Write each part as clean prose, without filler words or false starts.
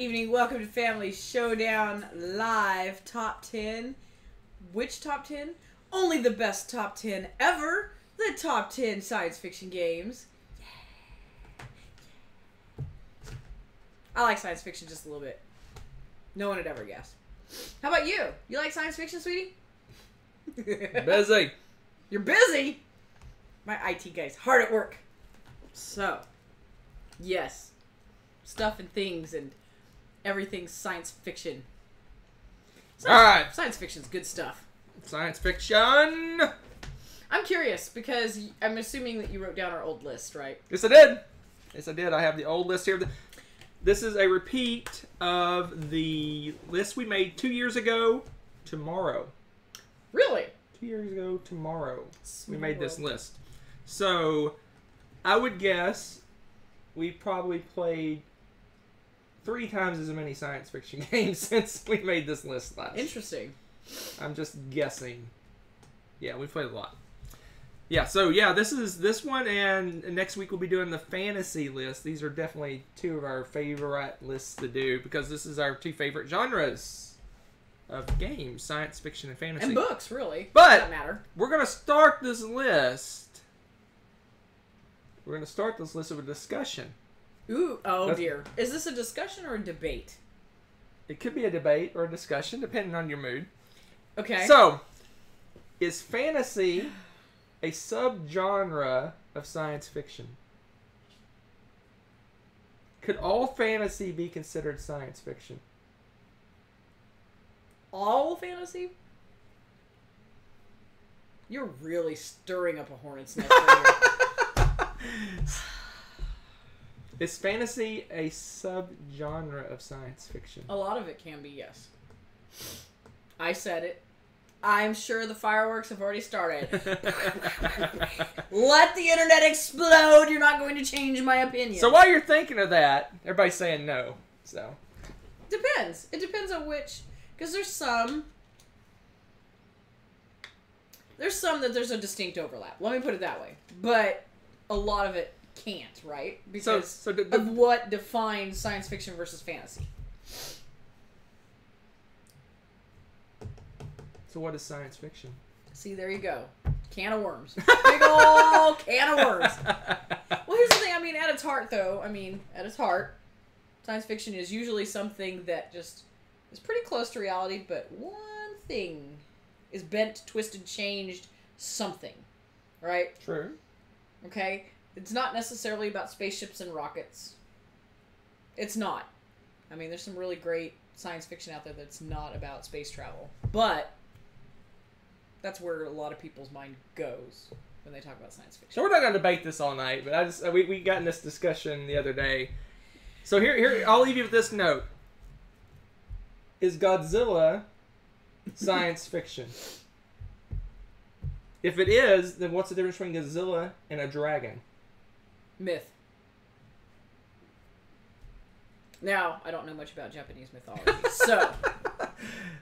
evening. Welcome to Family Showdown Live Top 10. Which top 10? Only the best top 10 ever. The top 10 science fiction games. I like science fiction just a little bit. No one would ever guess. How about you? You like science fiction, sweetie? Busy. You're busy? My IT guy's hard at work. So, yes. Stuff and things and everything's science fiction. Alright. Science fiction's good stuff. Science fiction. I'm curious because I'm assuming that you wrote down our old list, right? Yes, I did. Yes, I did. I have the old list here. This is a repeat of the list we made 2 years ago tomorrow. Really? 2 years ago tomorrow. Small we made this world. list. So, I would guess we probably played 3 times as many science fiction games since we made this list last. Interesting. I'm just guessing. Yeah, we played a lot. Yeah, so yeah, this one, and next week we'll be doing the fantasy list. These are definitely 2 of our favorite lists to do because this is our 2 favorite genres of games, science fiction and fantasy. And books, really. But doesn't matter. We're gonna start this list. We're gonna start this list with a discussion. Ooh, oh dear. Is this a discussion or a debate? It could be a debate or a discussion, depending on your mood. Okay. So, is fantasy a subgenre of science fiction? Could all fantasy be considered science fiction? All fantasy? You're really stirring up a hornet's nest right here. Is fantasy a subgenre of science fiction? A lot of it can be, yes. I said it. I'm sure the fireworks have already started. Let the internet explode. You're not going to change my opinion. So while you're thinking of that, everybody's saying no. So Depends. It depends on which... Because there's some that there's a distinct overlap. Let me put it that way. But a lot of it can't, right? Because of what defines science fiction versus fantasy. So what is science fiction? See, there you go. Can of worms. Big ol' can of worms. Well, here's the thing. I mean, at its heart, though, at its heart, science fiction is usually something that just is pretty close to reality, but one thing is bent, twisted, changed, something. Right? True. Okay? It's not necessarily about spaceships and rockets. It's not. I mean, there's some really great science fiction out there that's not about space travel. But that's where a lot of people's mind goes when they talk about science fiction. So we're not going to debate this all night, but we got in this discussion the other day. So here I'll leave you with this note. Is Godzilla science fiction? If it is, then what's the difference between Godzilla and a dragon? Myth. Now, I don't know much about Japanese mythology, so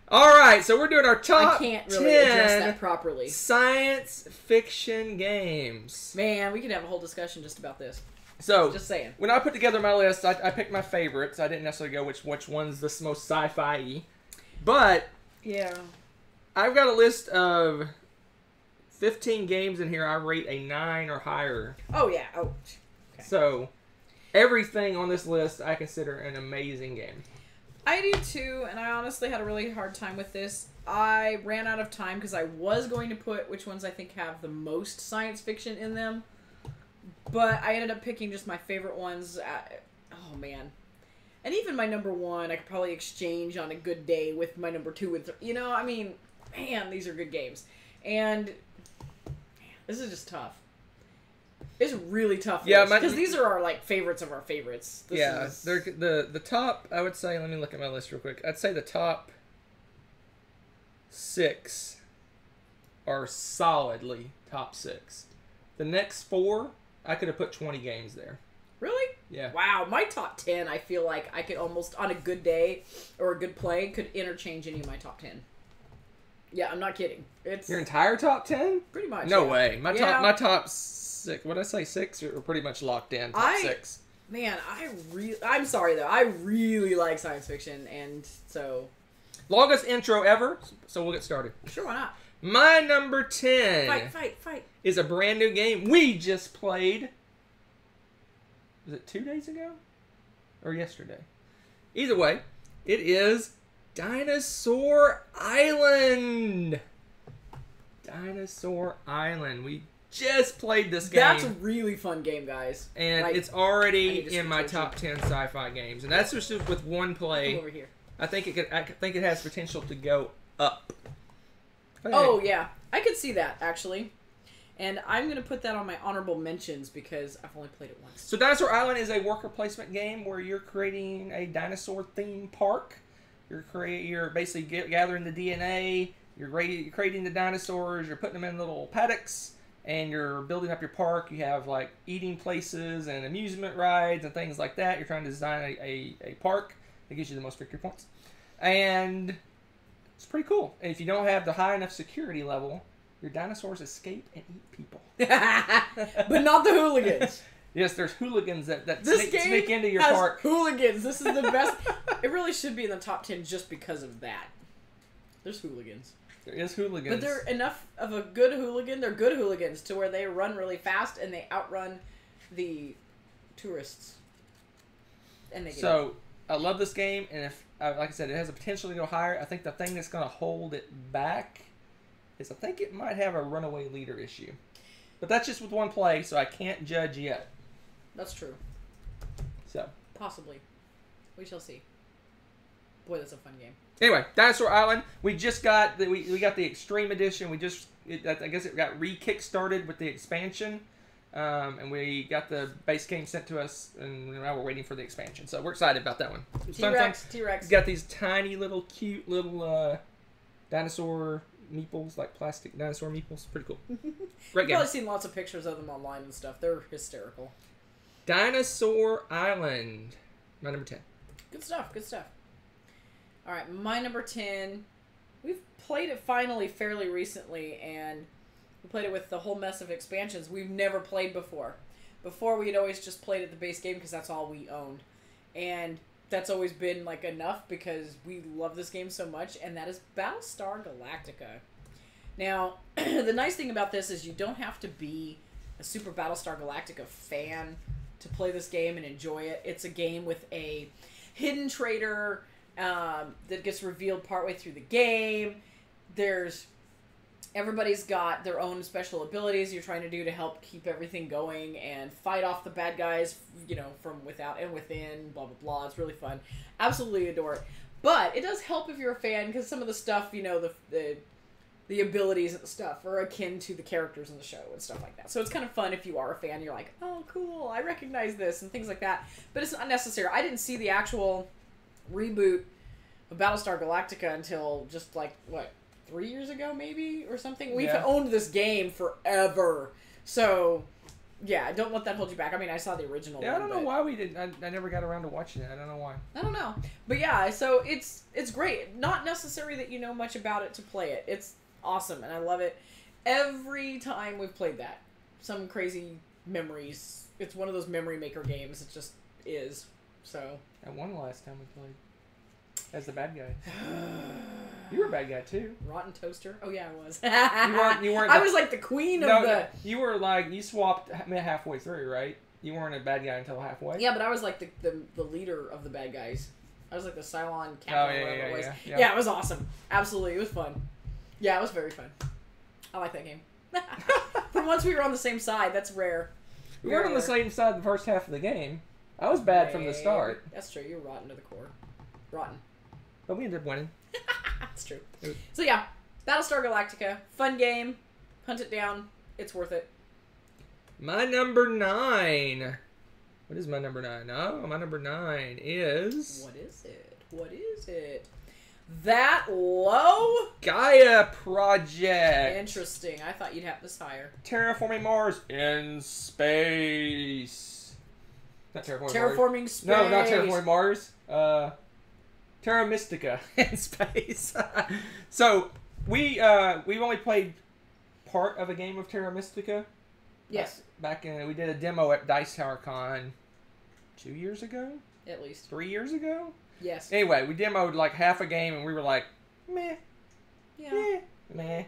All right, so we're doing our top I can't really address 10 that properly. science fiction games. Man, we could have a whole discussion just about this. So, Just saying. when I put together my list, I picked my favorites. I didn't necessarily go which one's the most sci-fi-y. But Yeah. I've got a list of 15 games in here I rate a 9 or higher. Oh, yeah. Oh. Okay. So, everything on this list I consider an amazing game. I do too, and I honestly had a really hard time with this. I ran out of time because I was going to put which ones I think have the most science fiction in them. But I ended up picking just my favorite ones. Oh, man. And even my number 1, I could probably exchange on a good day with my number 2 and 3. You know, I mean, man, these are good games. And man, this is just tough. It's really tough. Yeah, because these are our like favorites of our favorites. They're the top. I would say. Let me look at my list real quick. I'd say the top 6 are solidly top 6. The next 4, I could have put 20 games there. Really? Yeah. Wow, my top 10, I feel like I could almost, on a good day or a good play, could interchange any of my top 10. Yeah, I'm not kidding. It's Your entire top 10? pretty much. No yeah. way. My Yeah. top 6. What did I say? 6 are pretty much locked in. Top 6. Man, I'm sorry though. I really like science fiction, and so Longest intro ever, so we'll get started. sure, why not? My number 10 Fight. is a brand new game we just played. Was it 2 days ago? Or yesterday? Either way, it is Dinosaur Island. Dinosaur Island. We just played this game. That's a really fun game, guys. And like, it's already in my top 10 sci-fi games. And that's just with one play. Come over here. I think it has potential to go up. Oh yeah, I could see that actually, and I'm gonna put that on my honorable mentions because I've only played it once. So Dinosaur Island is a worker placement game where you're creating a dinosaur theme park. You're basically gathering the DNA. You're creating the dinosaurs. You're putting them in little paddocks, and you're building up your park. You have like eating places and amusement rides and things like that. You're trying to design a park that gives you the most victory points, and it's pretty cool. And if you don't have the high enough security level, your dinosaurs escape and eat people. But not the hooligans. Yes, there's hooligans that sneak into your has park. Hooligans. This is the best. It really should be in the top 10 just because of that. There's hooligans. There is hooligans. But they're enough of a good hooligan. They're good hooligans to where they run really fast and they outrun the tourists. And they get so, I love this game, and if like I said, it has a potential to go higher. I think the thing that's going to hold it back is I think it might have a runaway leader issue. But that's just with one play, so I can't judge yet. That's true. So possibly. We shall see. Boy, that's a fun game. Anyway, Dinosaur Island. We just got we got the Extreme Edition. I guess it got re-kickstarted with the expansion. And we got the base game sent to us, and now we're waiting for the expansion. So we're excited about that one. T-Rex. Got these tiny little cute little dinosaur meeples, like plastic dinosaur meeples. Pretty cool. Great game. I've probably seen lots of pictures of them online and stuff. They're hysterical. Dinosaur Island. My number 10. Good stuff. All right, my number 10. We've played it finally fairly recently, and we played it with the whole mess of expansions we've never played before. Before, we'd always just played at the base game because that's all we owned. And that's always been like enough because we love this game so much, and that is Battlestar Galactica. Now, the nice thing about this is you don't have to be a super Battlestar Galactica fan to play this game and enjoy it. It's a game with a hidden traitor that gets revealed partway through the game. Everybody's got their own special abilities you're trying to do to help keep everything going and fight off the bad guys, from without and within, blah, blah, blah. It's really fun. Absolutely adore it. But it does help if you're a fan because some of the stuff, the abilities and the stuff are akin to the characters in the show and stuff like that. So it's kind of fun if you are a fan. You're like, oh, cool, I recognize this and things like that. But it's not necessary. I didn't see the actual reboot of Battlestar Galactica until just 3 years ago, maybe, or something. We've owned this game forever. So, yeah, don't let that hold you back. I mean, I saw the original one. I don't know why we didn't. I never got around to watching it. I don't know why. I don't know. But yeah, so it's great. Not necessary that you know much about it to play it. It's awesome, and I love it. Every time we've played that, some crazy memories. It's one of those memory maker games. It just is. So. I won the last time we played. As the bad guy. You were a bad guy too. Rotten toaster. Oh yeah, I was. You weren't. I was like the queen of the. You were like you swapped halfway through, right? You weren't a bad guy until halfway. Yeah, but I was like the leader of the bad guys. I was like the Cylon captain. Oh or whatever it was. Yeah, it was awesome. Absolutely, it was fun. Yeah, it was very fun. I like that game. For once, we were on the same side. That's rare. We weren't on the same side the first half of the game. I was bad from the start. That's true. You're rotten to the core. Rotten. But we ended up winning. That's true. So yeah, Battlestar Galactica, fun game. Hunt it down. It's worth it. My number 9. What is my number 9? Oh, my number 9 is... What is it? That low? Gaia Project. Interesting. I thought you'd have this higher. Terraforming Mars in space. Not Terraforming Mars. space. No, not Terraforming Mars. Terra Mystica in space. So we've only played part of a game of Terra Mystica. Yes. Back in we did a demo at Dice Tower Con 2 years ago, At least. 3 years ago. Yes. Anyway, we demoed like half a game, and we were like, meh, Yeah. meh,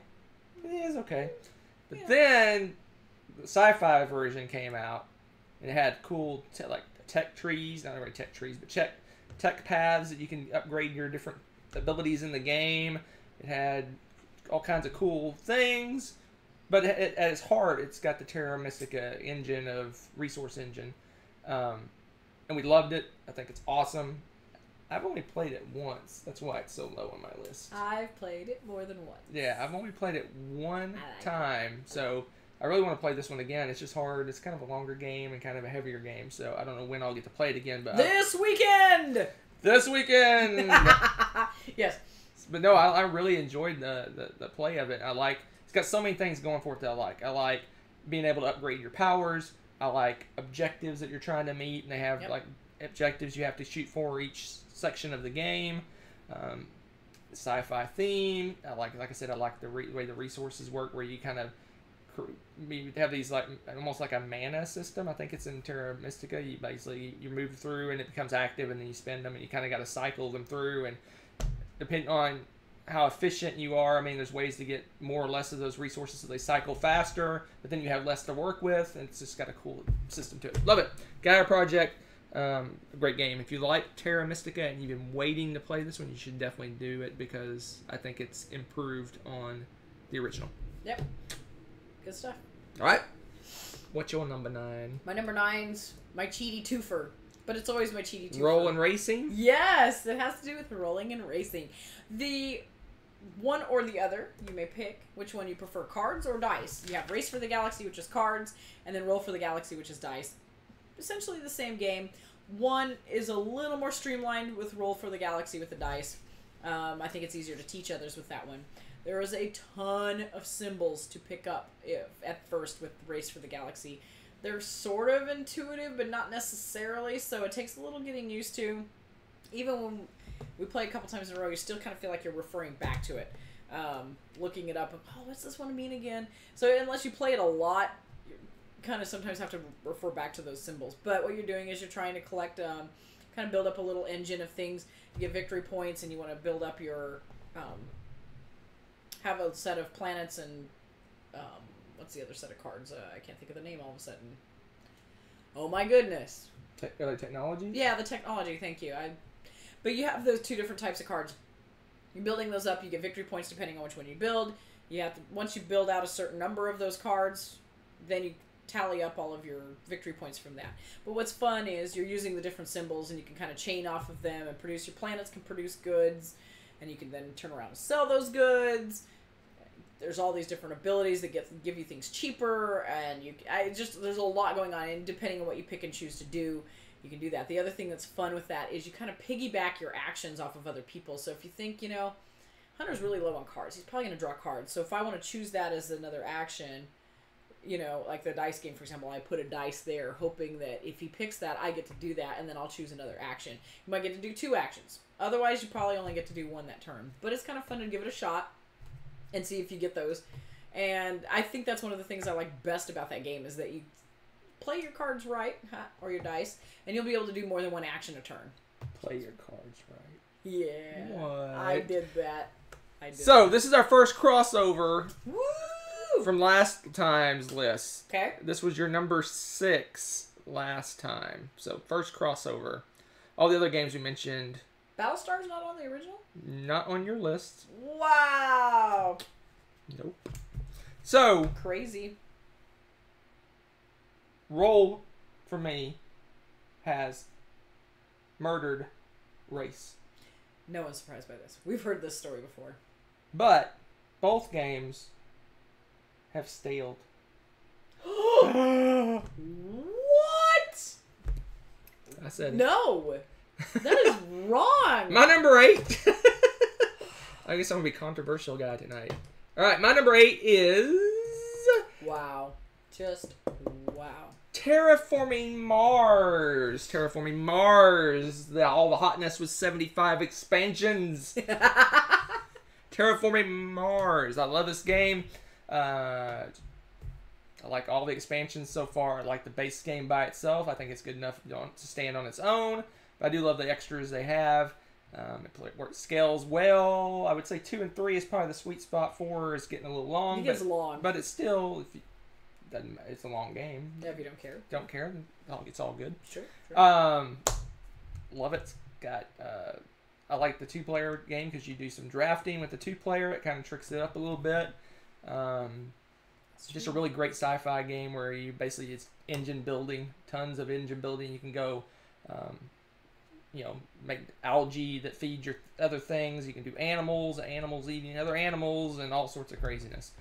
it's okay. But Yeah. then the sci-fi version came out, and it had cool like tech trees, not really tech trees, but tech paths that you can upgrade your different abilities in the game. It had all kinds of cool things, but at its heart, it's got the Terra Mystica engine of resource engine, and we loved it. I think it's awesome. I've only played it once. That's why it's so low on my list. I've played it more than once. Yeah, I've only played it one like time, so I really want to play this one again. It's just hard. It's kind of a longer game and kind of a heavier game, so I don't know when I'll get to play it again. But This weekend! This weekend! Yes. But no, I really enjoyed the play of it. It's got so many things going for it that I like. I like being able to upgrade your powers. I like objectives that you're trying to meet, and they have like objectives you have to shoot for each section of the game. The sci-fi theme. Like I said, I like the way the resources work, where you kind of have these like almost like a mana system. I think it's in Terra Mystica. You basically you move through and it becomes active, and then you spend them, and you kind of got to cycle them through. And depending on how efficient you are, I mean, there's ways to get more or less of those resources so they cycle faster, but then you have less to work with, and it's just got a cool system to it. Love it. Gaia Project, a great game. If you like Terra Mystica and you've been waiting to play this one, you should definitely do it, because I think it's improved on the original. Yep. Good stuff. All right. What's your number 9? My number 9's my cheaty twofer. But it's always my cheaty twofer. Roll and racing? Yes, it has to do with rolling and racing. The one or the other, you may pick which one you prefer, cards or dice. You have Race for the Galaxy, which is cards, and then Roll for the Galaxy, which is dice. Essentially the same game. One is a little more streamlined with Roll for the Galaxy with the dice. I think it's easier to teach others with that one. There is a ton of symbols to pick up at first with Race for the Galaxy. They're sort of intuitive, but not necessarily, so it takes a little getting used to. Even when we play a couple times in a row, you still kind of feel like you're referring back to it. Looking it up, oh, what's this one mean again? So unless you play it a lot, you kind of sometimes have to refer back to those symbols. But what you're doing is you're trying to collect, kind of build up a little engine of things. You get victory points, and you want to build up your... have a set of planets and what's the other set of cards? I can't think of the name all of a sudden. Oh my goodness. Technology? Yeah, the technology. Thank you. But you have those two different types of cards. You're building those up. You get victory points depending on which one you build. You have to, once you build out a certain number of those cards, then you tally up all of your victory points from that. But what's fun is you're using the different symbols, and you can kind of chain off of them and produce. Your planets can produce goods, and you can then turn around and sell those goods. There's all these different abilities that give you things cheaper, and there's a lot going on, and depending on what you pick and choose to do, you can do that. The other thing that's fun with that is you kind of piggyback your actions off of other people. So if you think, Hunter's really low on cards, he's probably going to draw cards. So if I want to choose that as another action, like the dice game, for example, I put a dice there, hoping that if he picks that, I get to do that, and then I'll choose another action. You might get to do 2 actions. Otherwise, you probably only get to do 1 that turn. But it's kind of fun to give it a shot and see if you get those. And I think that's one of the things I like best about that game, is that you play your cards right, or your dice, and you'll be able to do more than 1 action a turn. Play your cards right. Yeah. What? I did that. This is our first crossover. Woo! From last time's list. Okay. This was your number 6 last time. So, first crossover. All the other games we mentioned. Battlestar's not on the original? Not on your list. Wow. Nope. So. Crazy. Roll, for me, has murdered Race. No one's surprised by this. We've heard this story before. But, both games have staled. What? I said it. No. That is wrong. My number 8. I guess I'm going to be a controversial guy tonight. Alright, my number 8 is... Wow. Just wow. Terraforming Mars. Terraforming Mars. All the hotness was 75 expansions. Terraforming Mars. I love this game. I I like all the expansions so far. I like the base game by itself. I think it's good enough to stand on its own. But I do love the extras they have. It scales well. I would say 2 and 3 is probably the sweet spot. 4 is getting a little long. It gets long. But it's still, it's a long game. Yeah, if you don't care. Don't care, it's all good. Sure. Love it. It's got, I like the 2-player game because you do some drafting with the 2-player. It kind of tricks it up a little bit. It's just a really great sci-fi game where you basically, it's engine building, tons of engine building. You can go, make algae that feed your other things. You can do animals eating other animals, and all sorts of craziness.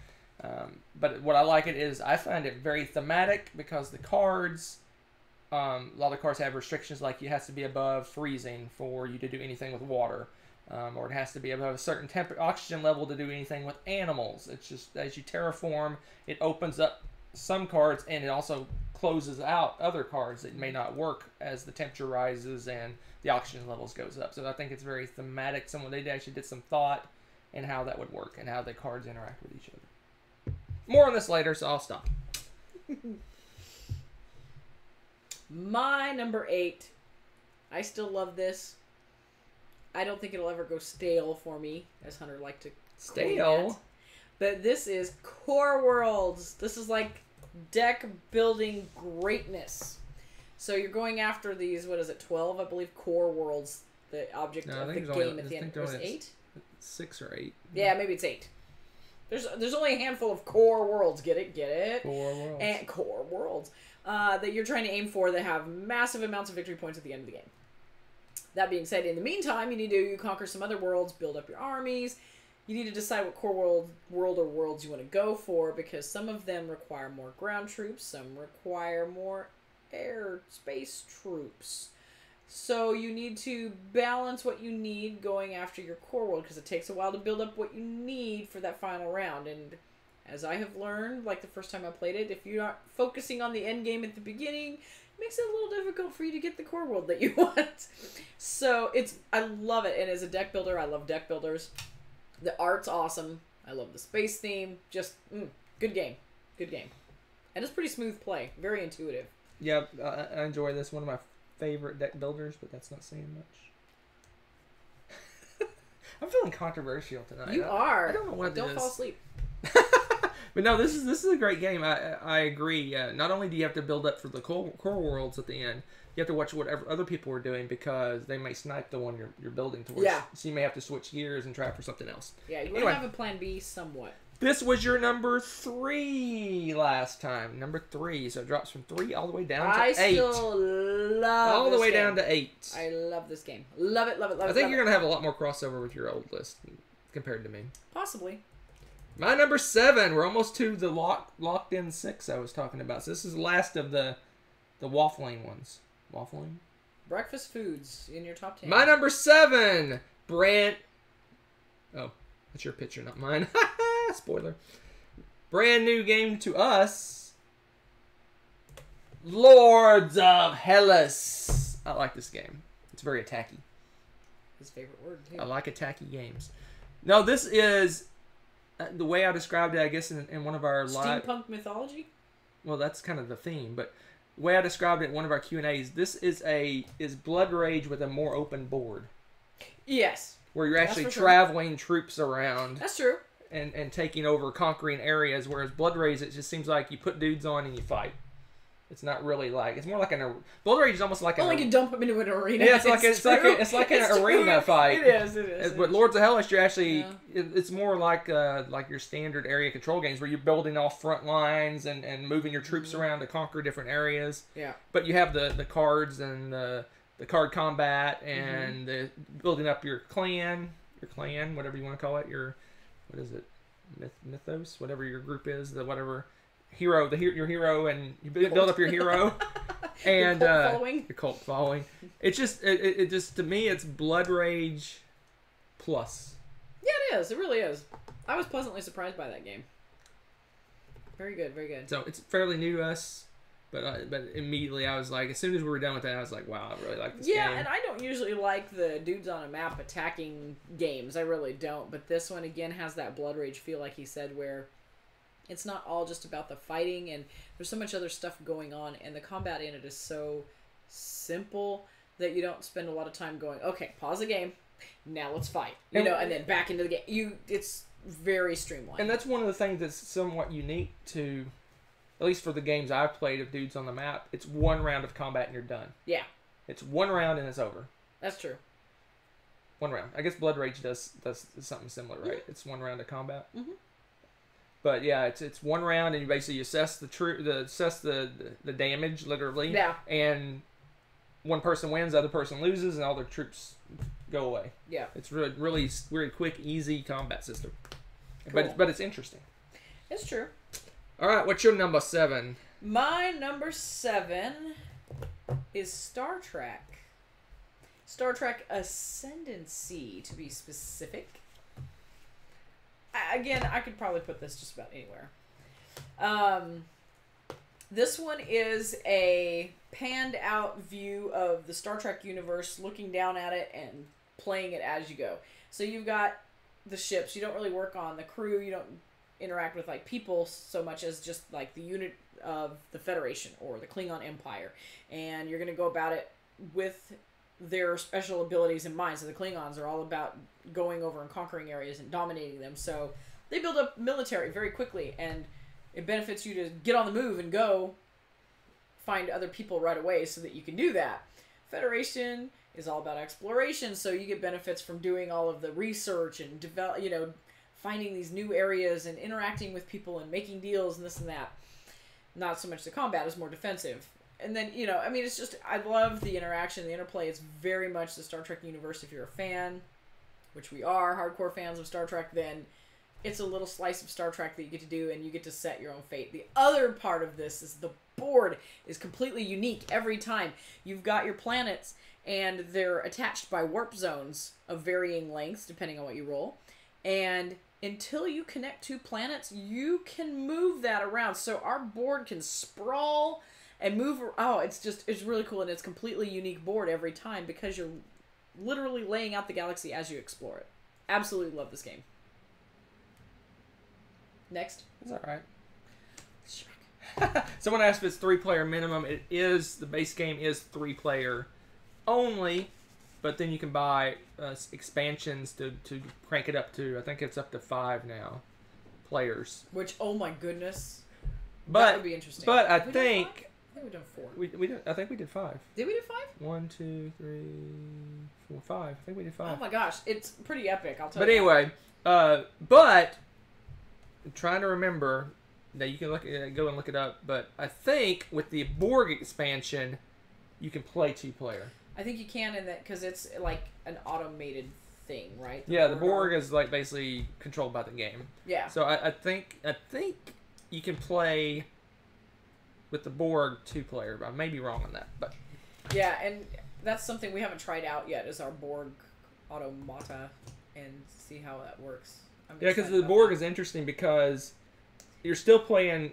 But what I like it is I find it very thematic because the cards, a lot of cards have restrictions like it has to be above freezing for you to do anything with water. Or it has to be above a certain oxygen level to do anything with animals. It's just as you terraform, it opens up some cards and it also closes out other cards that may not work as the temperature rises and the oxygen levels goes up. So I think it's very thematic. They actually did some thought in how that would work and how the cards interact with each other. More on this later, so I'll stop. My number 8. I still love this. I don't think it'll ever go stale for me, as Hunter liked to stale. But this is Core Worlds. This is like deck building greatness. So you're going after these, 12, I believe, Core Worlds, the object of the game at the end. Was it 8? 6 or 8. Yeah, maybe it's 8. There's only a handful of Core Worlds. Get it? Core Worlds. And Core Worlds that you're trying to aim for that have massive amounts of victory points at the end of the game. That being said, in the meantime, you need to conquer some other worlds, build up your armies. You need to decide what core world or worlds you want to go for, because some of them require more ground troops, some require more air space troops. So you need to balance what you need going after your core world, because it takes a while to build up what you need for that final round. And as I have learned, like the first time I played it, if you're not focusing on the end game at the beginning, makes it a little difficult for you to get the core world that you want. So I love it. And as a deck builder, I love deck builders. The art's awesome. I love the space theme. Just, good game. Good game. And it's pretty smooth play. Very intuitive. Yeah, I enjoy this. One of my favorite deck builders, but that's not saying much. I'm feeling controversial tonight. You are. I don't know what it is. Don't fall asleep. But no, this is a great game. I agree. Not only do you have to build up for the core worlds at the end, you have to watch whatever other people are doing because they may snipe the one you're building towards. Yeah. So you may have to switch gears and try for something else. Yeah, you want to have a plan B somewhat. This was your number 3 last time. Number 3. So it drops from 3 all the way down to 8. I still love all the way game. down to 8. I love this game. Love it, love it, love it. I think you're going to have a lot more crossover with your old list compared to me. Possibly. My number 7. We're almost to the locked in 6 I was talking about. So this is the last of the waffling ones. Waffling? Breakfast foods in your top 10. My number 7. Oh, that's your picture, not mine. Spoiler. Brand new game to us. Lords of Hellas. I like this game. It's very attacky. His favorite word, too. I like attacky games. No, this is the way I described it, I guess, in one of our live... Steampunk mythology? Well, that's kind of the theme, but the way I described it in one of our Q&As, this is Blood Rage with a more open board. Yes. Where you're actually traveling troops around. That's true. And taking over, conquering areas, whereas Blood Rage, it just seems like you put dudes on and you fight. It's not really like, it's more like Blood Rage is almost like you can dump them into an arena. Yeah, it's like an arena fight. It is. But Lords of Hellas, you're actually, it's more like your standard area control games where you're building off front lines and moving your troops around to conquer different areas. Yeah. But you have the cards and the card combat and the building up your clan, whatever you want to call it, what is it? Mythos, whatever your group is, your hero, and you build up your hero, and your cult following. It's just, it just to me, it's Blood Rage plus. Yeah, it is. It really is. I was pleasantly surprised by that game. Very good, very good. So it's fairly new to us. But immediately I was like, as soon as we were done with that, I was like, wow, I really like this game. Yeah, and I don't usually like the dudes on a map attacking games. I really don't. But this one, again, has that Blood Rage feel, like he said, where It's not all just about the fighting, and there's so much other stuff going on, and the combat in it is so simple that you don't spend a lot of time going, okay, pause the game, now let's fight, and then back into the game. It's very streamlined. And that's one of the things that's somewhat unique to, at least for the games I've played of Dudes on the Map, it's one round of combat and you're done. Yeah. It's one round and it's over. That's true. One round. I guess Blood Rage does something similar, right? Mm-hmm. It's one round of combat. Mm-hmm. But yeah, it's one round, and you basically assess the damage, literally. Yeah. And one person wins, the other person loses, and all their troops go away. Yeah. It's really very quick, easy combat system. Cool. But it's interesting. It's true. All right, what's your number 7? My number 7 is Star Trek. Star Trek Ascendancy, to be specific. Again, I could probably put this just about anywhere. This one is a panned out view of the Star Trek universe, looking down at it and playing it as you go. So you've got the ships. You don't really work on the crew. You don't interact with like people so much as just like the unit of the Federation or the Klingon Empire. And you're going to go about it with their special abilities in mind. So the Klingons are all about going over and conquering areas and dominating them. So they build up military very quickly, and it benefits you to get on the move and go find other people right away so that you can do that. Federation is all about exploration, so you get benefits from doing all of the research and finding these new areas and interacting with people and making deals and this and that. Not so much the combat is more defensive. And then, it's just, I love the interaction, the interplay. It's very much the Star Trek universe. If you're a fan, which we are, hardcore fans of Star Trek, then it's a little slice of Star Trek that you get to do, and you get to set your own fate. The other part of this is the board is completely unique every time. You've got your planets, and they're attached by warp zones of varying lengths, depending on what you roll. And until you connect 2 planets, you can move that around. So our board can sprawl and move. It's really cool, and it's a completely unique board every time because you're literally laying out the galaxy as you explore it. Absolutely love this game. Next. That's all right. Someone asked if it's 3-player minimum. It is. The base game is 3-player only, but then you can buy expansions to crank it up to. I think it's up to 5 now players. Which, oh my goodness, that would be interesting. But I think we've done 4. We did. I think we did 5. Did we do 5? 1, 2, 3, 4, 5. I think we did 5. Oh my gosh, it's pretty epic. I'll tell you. But anyway, but I'm trying to remember. Now you can go and look it up. But I think with the Borg expansion, you can play 2-player. I think you can in that because it's like an automated thing, right? The Borg is like basically controlled by the game. Yeah. So I think you can play with the Borg 2-player. I may be wrong on that, but yeah, and that's something we haven't tried out yet is our Borg automata and see how that works. Yeah, because the Borg is interesting because you're still playing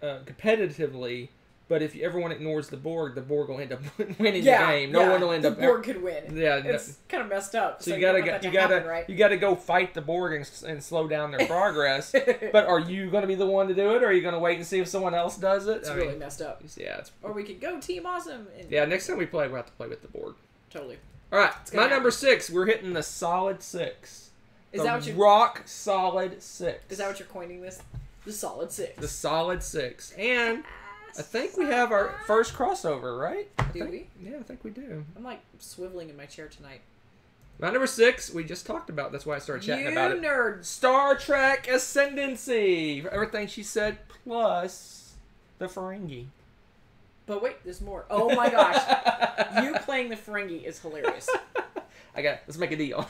competitively. But if everyone ignores the Borg will end up winning the game. No one will end up. The Borg could win. Yeah, it's kind of messed up. So you gotta go fight the Borg and slow down their progress. But are you going to be the one to do it, or are you going to wait and see if someone else does it? It's really messed up. Yeah, or we could go Team Awesome. Next time we play, we'll have to play with the Borg. Totally. All right, my number 6. We're hitting the solid 6. Is that what you rock solid 6? Is that what you're coining this? The solid 6. The solid 6, and I think we have our first crossover, right? Do we? Yeah, I think we do. I'm like swiveling in my chair tonight. My number 6, we just talked about. That's why I started chatting about it. You nerd. Star Trek Ascendancy. Everything she said, plus the Ferengi. But wait, there's more. Oh my gosh. You playing the Ferengi is hilarious. Let's make a deal.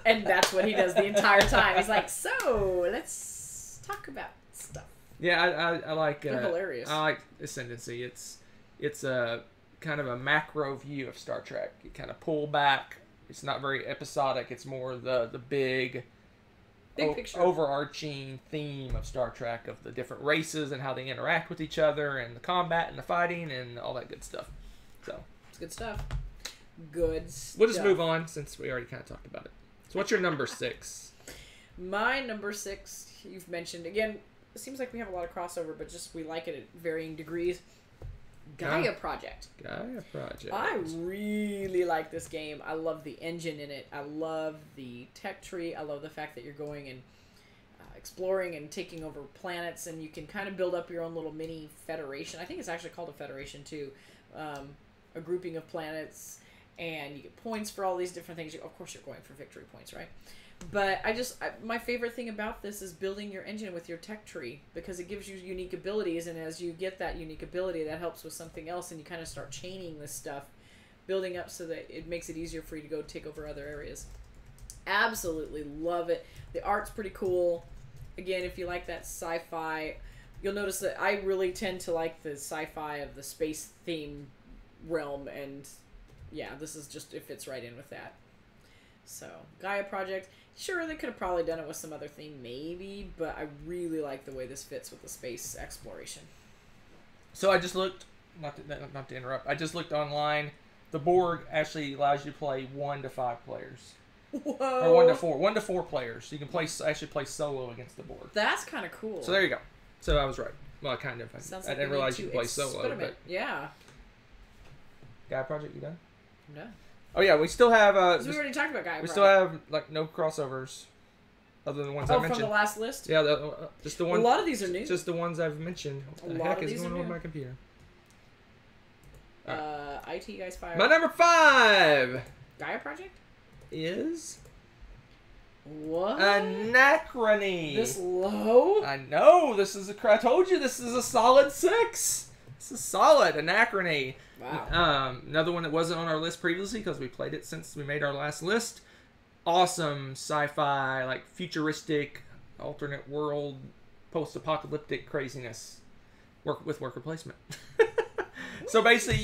And that's what he does the entire time. He's like, so, let's talk about stuff. Yeah, I like. They're hilarious. I like Ascendancy. It's a kind of a macro view of Star Trek. You kind of pull back. It's not very episodic. It's more the big picture, overarching theme of Star Trek, of the different races and how they interact with each other, and the combat and the fighting and all that good stuff. So it's good stuff. Good stuff. We'll just move on since we already kind of talked about it. So what's your number 6? My number 6, you've mentioned again. It seems like we have a lot of crossover, but just we like it at varying degrees. Gaia Project. Gaia Project. I really like this game. I love the engine in it. I love the tech tree. I love the fact that you're going and exploring and taking over planets, and you can kind of build up your own little mini federation. I think it's actually called a federation too. A grouping of planets, and you get points for all these different things. Of course, you're going for victory points, right? But my favorite thing about this is building your engine with your tech tree, because it gives you unique abilities, and as you get that unique ability, that helps with something else, and you kind of start chaining this stuff, building up so that it makes it easier for you to go take over other areas. Absolutely love it. The art's pretty cool. Again, if you like that sci-fi, you'll notice that I really tend to like the sci-fi of the space theme realm, and yeah, this is just, it fits right in with that. So, Gaia Project. Sure, they could have probably done it with some other theme, maybe, but I really like the way this fits with the space exploration. So I just looked, not to interrupt, I just looked online. The board actually allows you to play 1 to 5 players. Whoa! Or 1 to 4. 1 to 4 players. So you can actually play solo against the board. That's kind of cool. So there you go. So I was right. Well, kind of. Sounds I like didn't realize you could play solo. But yeah. Gaia Project, you done? I'm done. Oh yeah, we still have. We already talked about Gaia Project. We still have like no crossovers, other than the ones I mentioned. Oh, from the last list. Yeah, just the ones. A lot of these are new. Just the ones I've mentioned. What the heck is going on with my computer? IT guys fire. My number 5. Gaia Project is what? Anachrony. This low? I know. This is I told you this is a solid 6. This is solid. Anachrony. Wow. Another one that wasn't on our list previously because we played it since we made our last list. Awesome sci-fi, like futuristic, alternate world, post-apocalyptic craziness. With worker placement. So basically,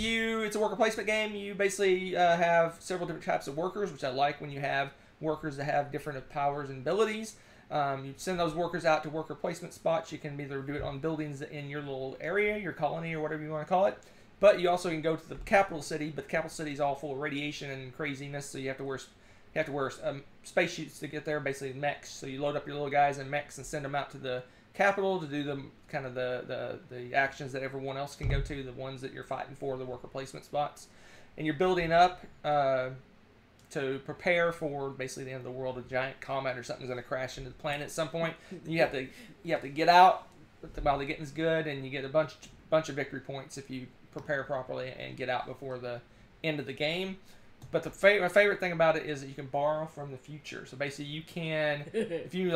it's a worker placement game. You basically have several different types of workers, which I like when you have workers that have different powers and abilities. You send those workers out to worker placement spots. You can either do it on buildings in your little area, your colony, or whatever you want to call it. But you also can go to the capital city, but the capital city is all full of radiation and craziness, so you have to wear spacesuits to get there, basically mechs. So you load up your little guys in mechs and send them out to the capital to do the actions that everyone else can go to, the ones that you're fighting for, the worker placement spots. And you're building up to prepare for basically the end of the world. A giant comet or something's going to crash into the planet at some point. You have to get out while the getting's good, and you get a bunch of victory points if you prepare properly and get out before the end of the game. But my favorite thing about it is that you can borrow from the future. So basically, you can, if you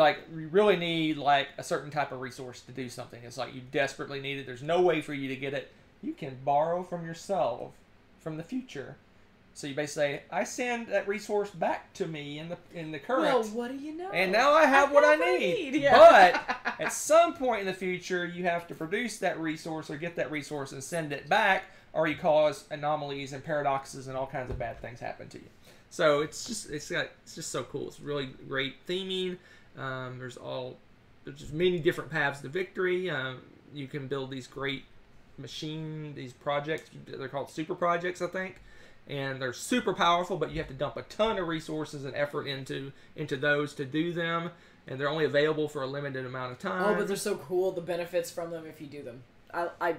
really need like a certain type of resource to do something, it's like you desperately need it. There's no way for you to get it. You can borrow from yourself from the future. So you basically say, I send that resource back to me in the current. Well, what do you know? And now I have what I need. Yeah. But at some point in the future, you have to produce that resource or get that resource and send it back, or you cause anomalies and paradoxes and all kinds of bad things happen to you. So it's just so cool. It's really great theming. There's just many different paths to victory. You can build these great these projects. They're called super projects, I think. And they're super powerful, but you have to dump a ton of resources and effort into those to do them. And they're only available for a limited amount of time. Oh, but they're so cool. The benefits from them if you do them. I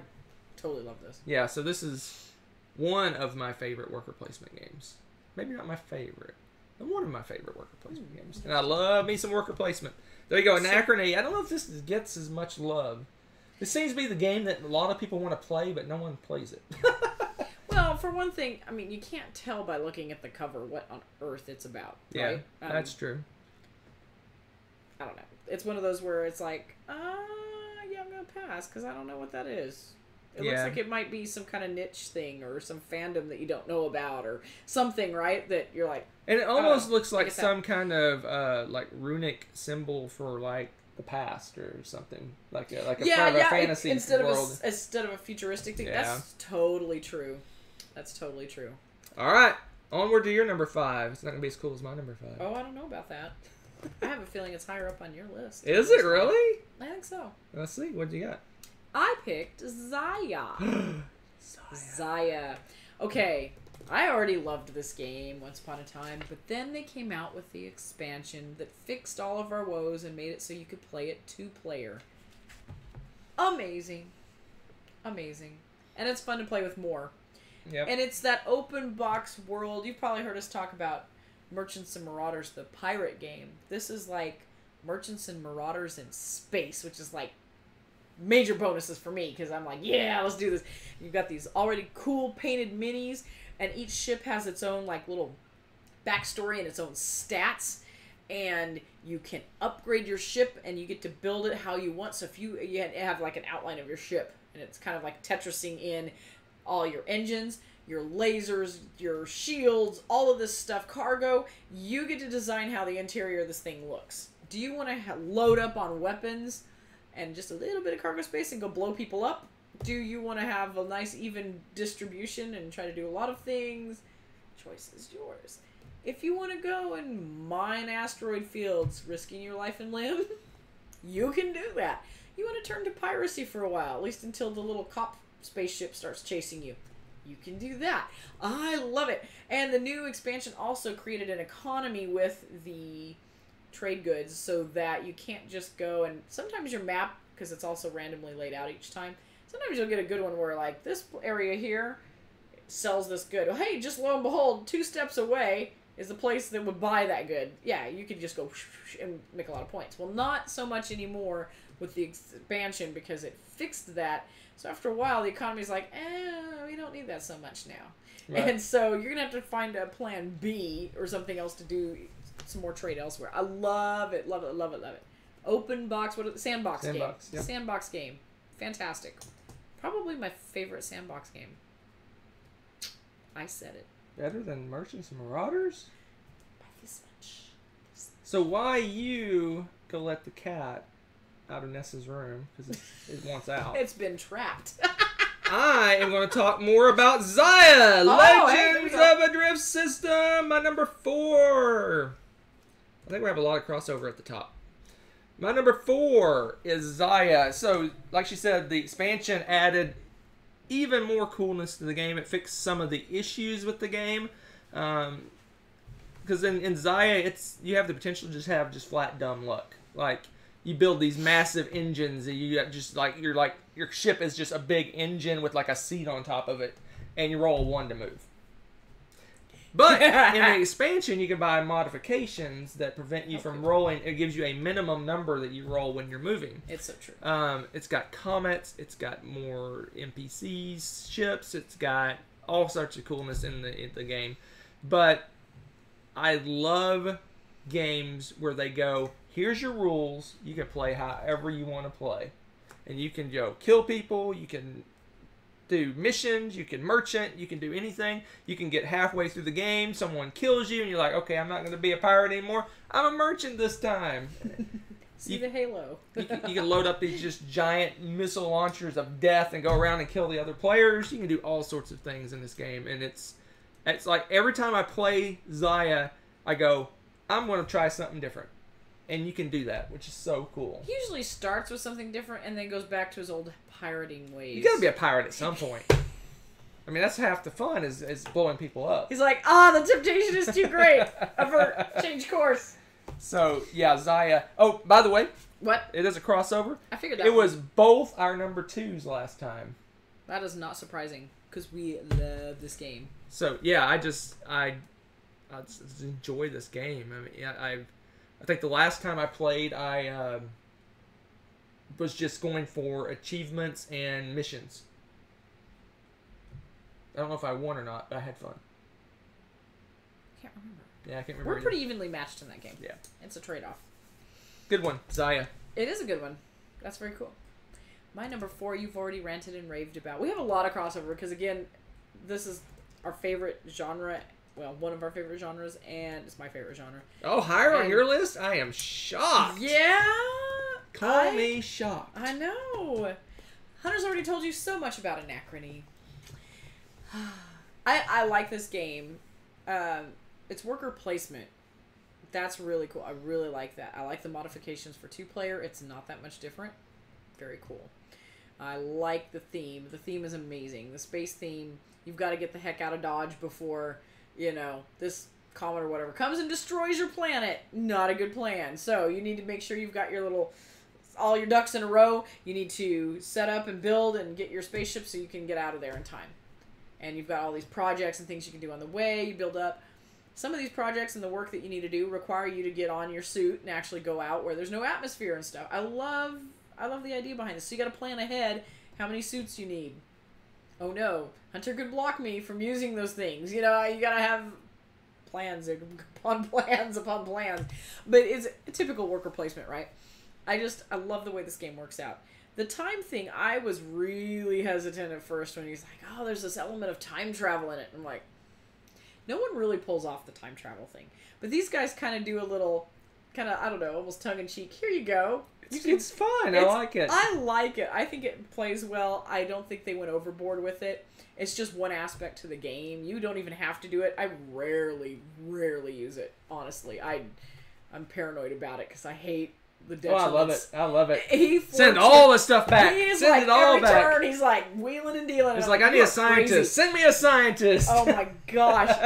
totally love this. Yeah, so this is one of my favorite worker placement games. Maybe not my favorite, but one of my favorite worker placement games. And I love me some worker placement. There you go, Anachrony. I don't know if this gets as much love. This seems to be the game that a lot of people want to play, but no one plays it. Well, for one thing, I mean, you can't tell by looking at the cover what on earth it's about. Yeah, right? That's true. I don't know. It's one of those where it's like, yeah, I'm going to pass because I don't know what that is. It looks like it might be some kind of niche thing or some fandom that you don't know about or something, right? That you're like... And it almost looks like some kind of like runic symbol for like the past or something. Like a fantasy world. Instead of a futuristic thing. Yeah. That's totally true. That's totally true. All right. Onward to your number 5. It's not going to be as cool as my number 5. Oh, I don't know about that. I have a feeling it's higher up on your list. Is it really? I think so. Let's see. What do you got? I picked Zaya. Zaya. Okay. I already loved this game once upon a time, but then they came out with the expansion that fixed all of our woes and made it so you could play it 2-player. Amazing. Amazing. And it's fun to play with more. Yep. And it's that open box world. You've probably heard us talk about Merchants and Marauders, the pirate game. This is like Merchants and Marauders in space, which is like major bonuses for me because I'm like, yeah, let's do this. You've got these already cool painted minis, and each ship has its own like little backstory and its own stats, and you can upgrade your ship and you get to build it how you want. So if you have like an outline of your ship, and it's kind of like Tetrising in all your engines, your lasers, your shields, all of this stuff, cargo, you get to design how the interior of this thing looks. Do you want to load up on weapons and just a little bit of cargo space and go blow people up? Do you want to have a nice even distribution and try to do a lot of things? Choice is yours. If you want to go and mine asteroid fields, risking your life and limb, you can do that. You want to turn to piracy for a while, at least until the little cop spaceship starts chasing you. You can do that. I love it. And the new expansion also created an economy with the trade goods so that you can't just go and sometimes your map, because it's also randomly laid out each time, sometimes you'll get a good one where like this area here sells this good. Well, hey, just lo and behold, 2 steps away is the place that would buy that good. Yeah, you could just go and make a lot of points. Well, not so much anymore with the expansion because it fixed that. So after a while, the economy's like, we don't need that so much now. Right. And so you're going to have to find a plan B or something else to do some more trade elsewhere. I love it, love it, love it, love it. Open box, what is it? Sandbox game. Yep. Sandbox game. Fantastic. Probably my favorite sandbox game. I said it. Better than Merchants and Marauders? By this much. So why you go let the cat out of Nessa's room because it wants out? It's been trapped. I am going to talk more about Zaya, Legends of a Drift System, my number 4. I think we have a lot of crossover at the top. My number 4 is Zaya. So, like she said, the expansion added even more coolness to the game. It fixed some of the issues with the game. Because in Zaya, you have the potential to just have flat dumb luck. Like, you build these massive engines and you just like your ship is just a big engine with like a seat on top of it, and you roll a 1 to move. But in the expansion, you can buy modifications that prevent you from rolling. It gives you a minimum number that you roll when you're moving. It's so true. It's got comets. It's got more NPCs, ships. It's got all sorts of coolness in the game. But I love games where they go, here's your rules. You can play however you want to play. And you can go kill people. You can do missions. You can merchant. You can do anything. You can get halfway through the game. Someone kills you and you're like, okay, I'm not going to be a pirate anymore. I'm a merchant this time. See the halo. you can load up these just giant missile launchers of death and go around and kill the other players. You can do all sorts of things in this game. And it's like every time I play Zaya, I go, I'm going to try something different. And you can do that, which is so cool. He usually starts with something different and then goes back to his old pirating ways. You gotta be a pirate at some point. I mean, that's half the fun is blowing people up. He's like, the temptation is too great. Avert, change course. So, yeah, Zaya. Oh, by the way. What? It is a crossover. I figured that It was both our number 2s last time. That is not surprising, because we love this game. So, yeah, I just enjoy this game. I mean, I think the last time I played, I was just going for achievements and missions. I don't know if I won or not, but I had fun. I can't remember. Yeah, I can't remember. We're pretty evenly matched in that game. Yeah. It's a trade-off. Good one, Zaya. It is a good one. That's very cool. My number 4, you've already ranted and raved about. We have a lot of crossover, because again, this is our favorite genre. Well, one of our favorite genres, and it's my favorite genre. Oh, higher on your list? I am shocked. Yeah. Call me shocked. I know. Hunter's already told you so much about Anachrony. I like this game. It's worker placement. That's really cool. I really like that. I like the modifications for 2-player. It's not that much different. Very cool. I like the theme. The theme is amazing. The space theme, you've got to get the heck out of Dodge before, this comet or whatever comes and destroys your planet. Not a good plan. So you need to make sure you've got all your ducks in a row. You need to set up and build and get your spaceship so you can get out of there in time. And you've got all these projects and things you can do on the way. You build up. Some of these projects and the work that you need to do require you to get on your suit and actually go out where there's no atmosphere and stuff. I love the idea behind this. So you got to plan ahead how many suits you need. Oh no, Hunter could block me from using those things. You got to have plans upon plans upon plans. But it's a typical worker placement, right? I love the way this game works out. The time thing, I was really hesitant at first when he's like, oh, there's this element of time travel in it. I'm like, no one really pulls off the time travel thing. But these guys kind of do a little, I don't know, almost tongue-in-cheek. Here you go. It's fun. I like it. I like it. I think it plays well. I don't think they went overboard with it. It's just one aspect to the game. You don't even have to do it. I rarely use it, honestly. I'm paranoid about it because I hate the detriments. Oh, I love it. Send all the stuff back. Send it all back. Turn, he's like wheeling and dealing. He's like, I need a scientist. Crazy. Send me a scientist. Oh my gosh.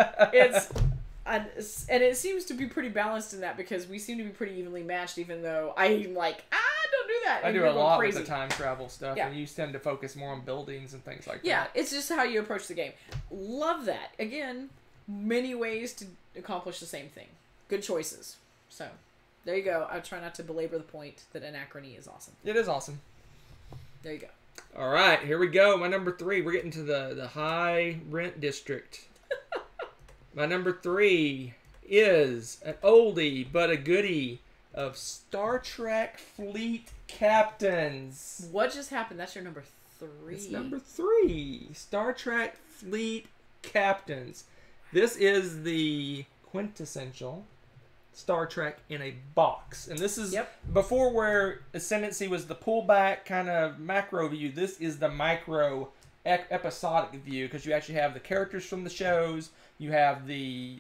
And it seems to be pretty balanced in that because we seem to be pretty evenly matched, even though I'm like, don't do that. I do a lot with the time travel stuff, and you tend to focus more on buildings and things like that. Yeah, it's just how you approach the game. Love that. Again, many ways to accomplish the same thing. Good choices. So, there you go. I try not to belabor the point that Anachrony is awesome. It is awesome. There you go. All right, here we go. My number 3. We're getting to the high rent district. My number 3 is an oldie but a goodie of Star Trek Fleet Captains. What just happened? That's your number 3. It's number 3. Star Trek Fleet Captains. This is the quintessential Star Trek in a box. And this is before where Ascendancy was the pullback kind of macro view. This is the micro episodic view because you actually have the characters from the shows. You have the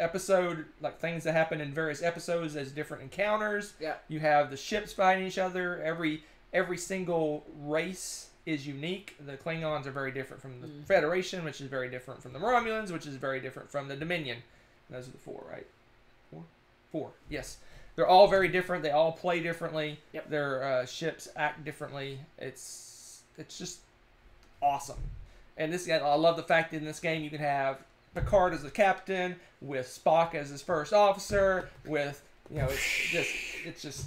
episode, like things that happen in various episodes as different encounters. Yeah. You have the ships fighting each other. Every single race is unique. The Klingons are very different from the Federation, which is very different from the Romulans, which is very different from the Dominion. Those are the 4, right? 4. Yes. They're all very different. They all play differently. Yep. Their ships act differently. It's just awesome. And I love the fact that in this game you can have Picard as the captain, with Spock as his first officer, with it's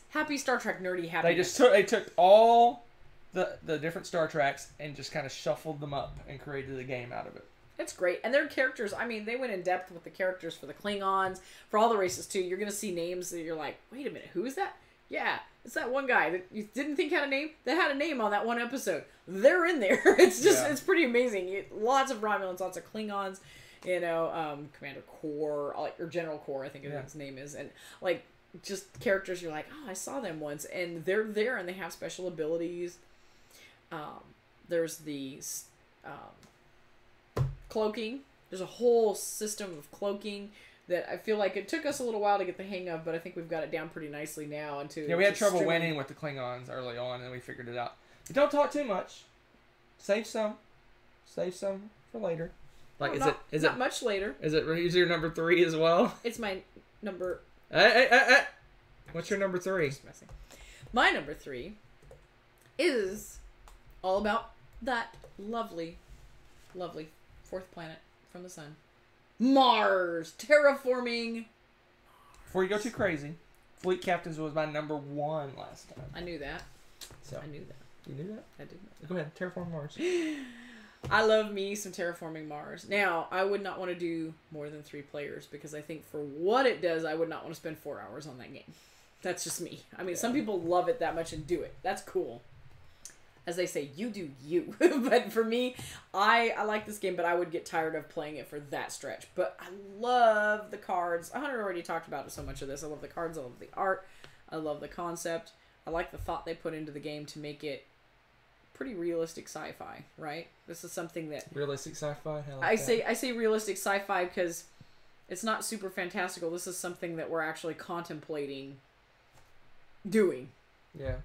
happy Star Trek nerdy happiness. They took all the different Star Treks and just kind of shuffled them up and created a game out of it. It's great. And their characters, I mean, they went in depth with the characters for the Klingons, for all the races too. You're going to see names that you're like, wait a minute, who is that? Yeah, it's that one guy that you didn't think had a name. They had a name on that one episode. They're in there. It's just, it's pretty amazing. Lots of Romulans, lots of Klingons, Commander Core, or General Core, I think his name is. And, just characters you're like, oh, I saw them once. And they're there and they have special abilities. There's the cloaking. There's a whole system of cloaking that I feel like it took us a little while to get the hang of, but I think we've got it down pretty nicely now. We had trouble winning with the Klingons early on, and then we figured it out. But don't talk too much. Save some for later. Is it much later? Is it your number 3 as well? It's my number. Hey. What's your number 3? Just messing. My number 3 is all about that lovely, lovely 4th planet from the sun. Mars! Terraforming! Before you go too crazy, Fleet Captains was my number 1 last time. I knew that. So I knew that. You knew that? I did not. Go ahead, Terraform Mars. I love me some Terraforming Mars. Now, I would not want to do more than 3 players because I think for what it does, I would not want to spend 4 hours on that game. That's just me. I mean, some people love it that much and do it. That's cool. As they say, you do you. But for me, I like this game, but I would get tired of playing it for that stretch. But I love the cards. Hunter already talked about so much of this. I love the cards. I love the art. I love the concept. I like the thought they put into the game to make it pretty realistic sci-fi, right? This is something that... Realistic sci-fi? I say realistic sci-fi because it's not super fantastical. This is something that we're actually contemplating doing. Yeah.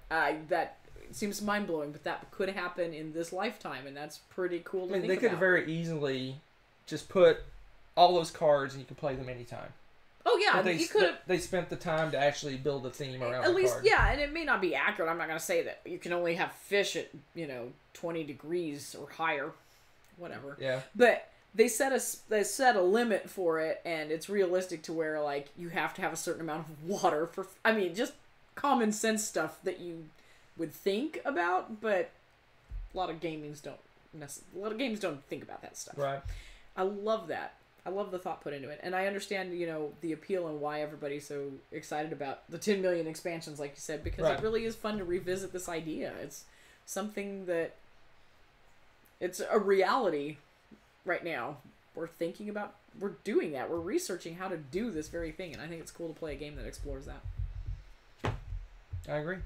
That seems mind-blowing, but that could happen in this lifetime, and that's pretty cool to think they could about. very easily just put all those cards and you can play them anytime. Oh yeah, But you could. they spent the time to actually build a theme around At the least, card. yeah, and it may not be accurate. I'm not going to say that you can only have fish at 20 degrees or higher, whatever. Yeah. But they set a limit for it, and it's realistic to where like you have to have a certain amount of water for. I mean, just common sense stuff that you would think about, but a lot of games don't think about that stuff. Right. I love that. I love the thought put into it. And I understand, the appeal and why everybody's so excited about the 10 million expansions, like you said, because Right. it really is fun to revisit this idea. It's something that it's a reality right now. We're doing that. We're researching how to do this very thing. And I think it's cool to play a game that explores that. I agree.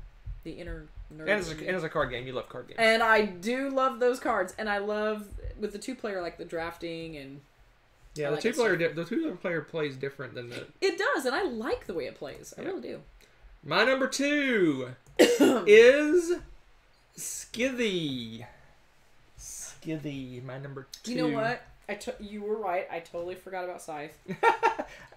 The inner nerd. And as a card game, you love card games. And I do love those cards. And I love, with the 2-player, like the drafting and... Yeah, the two player plays different than the... It does, and I like the way it plays. I really do. My number 2 is Skithy. Skithy, my number 2. You know what? You were right. I totally forgot about Scythe.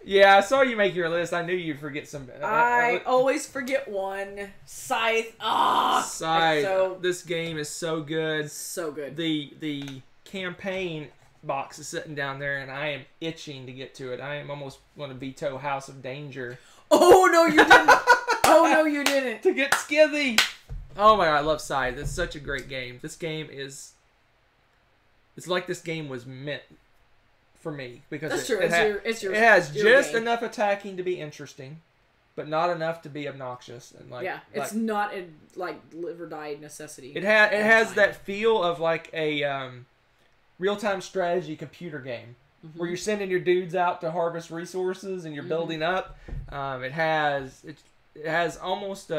Yeah, I saw you make your list. I knew you'd forget some. I always forget one. Scythe. Scythe. This game is so good. So good. The campaign box is sitting down there, and I am itching to get to it. I am almost going to veto House of Danger. Oh, no, you didn't. Oh, no, you didn't. To get Skithy. Oh, my God. I love Scythe. It's such a great game. This game is... It's like this game was meant for me. Because That's true. It has just enough attacking to be interesting, but not enough to be obnoxious. And it's not a live or die necessity. It has that feel of like a real-time strategy computer game where you're sending your dudes out to harvest resources and you're building up. It has almost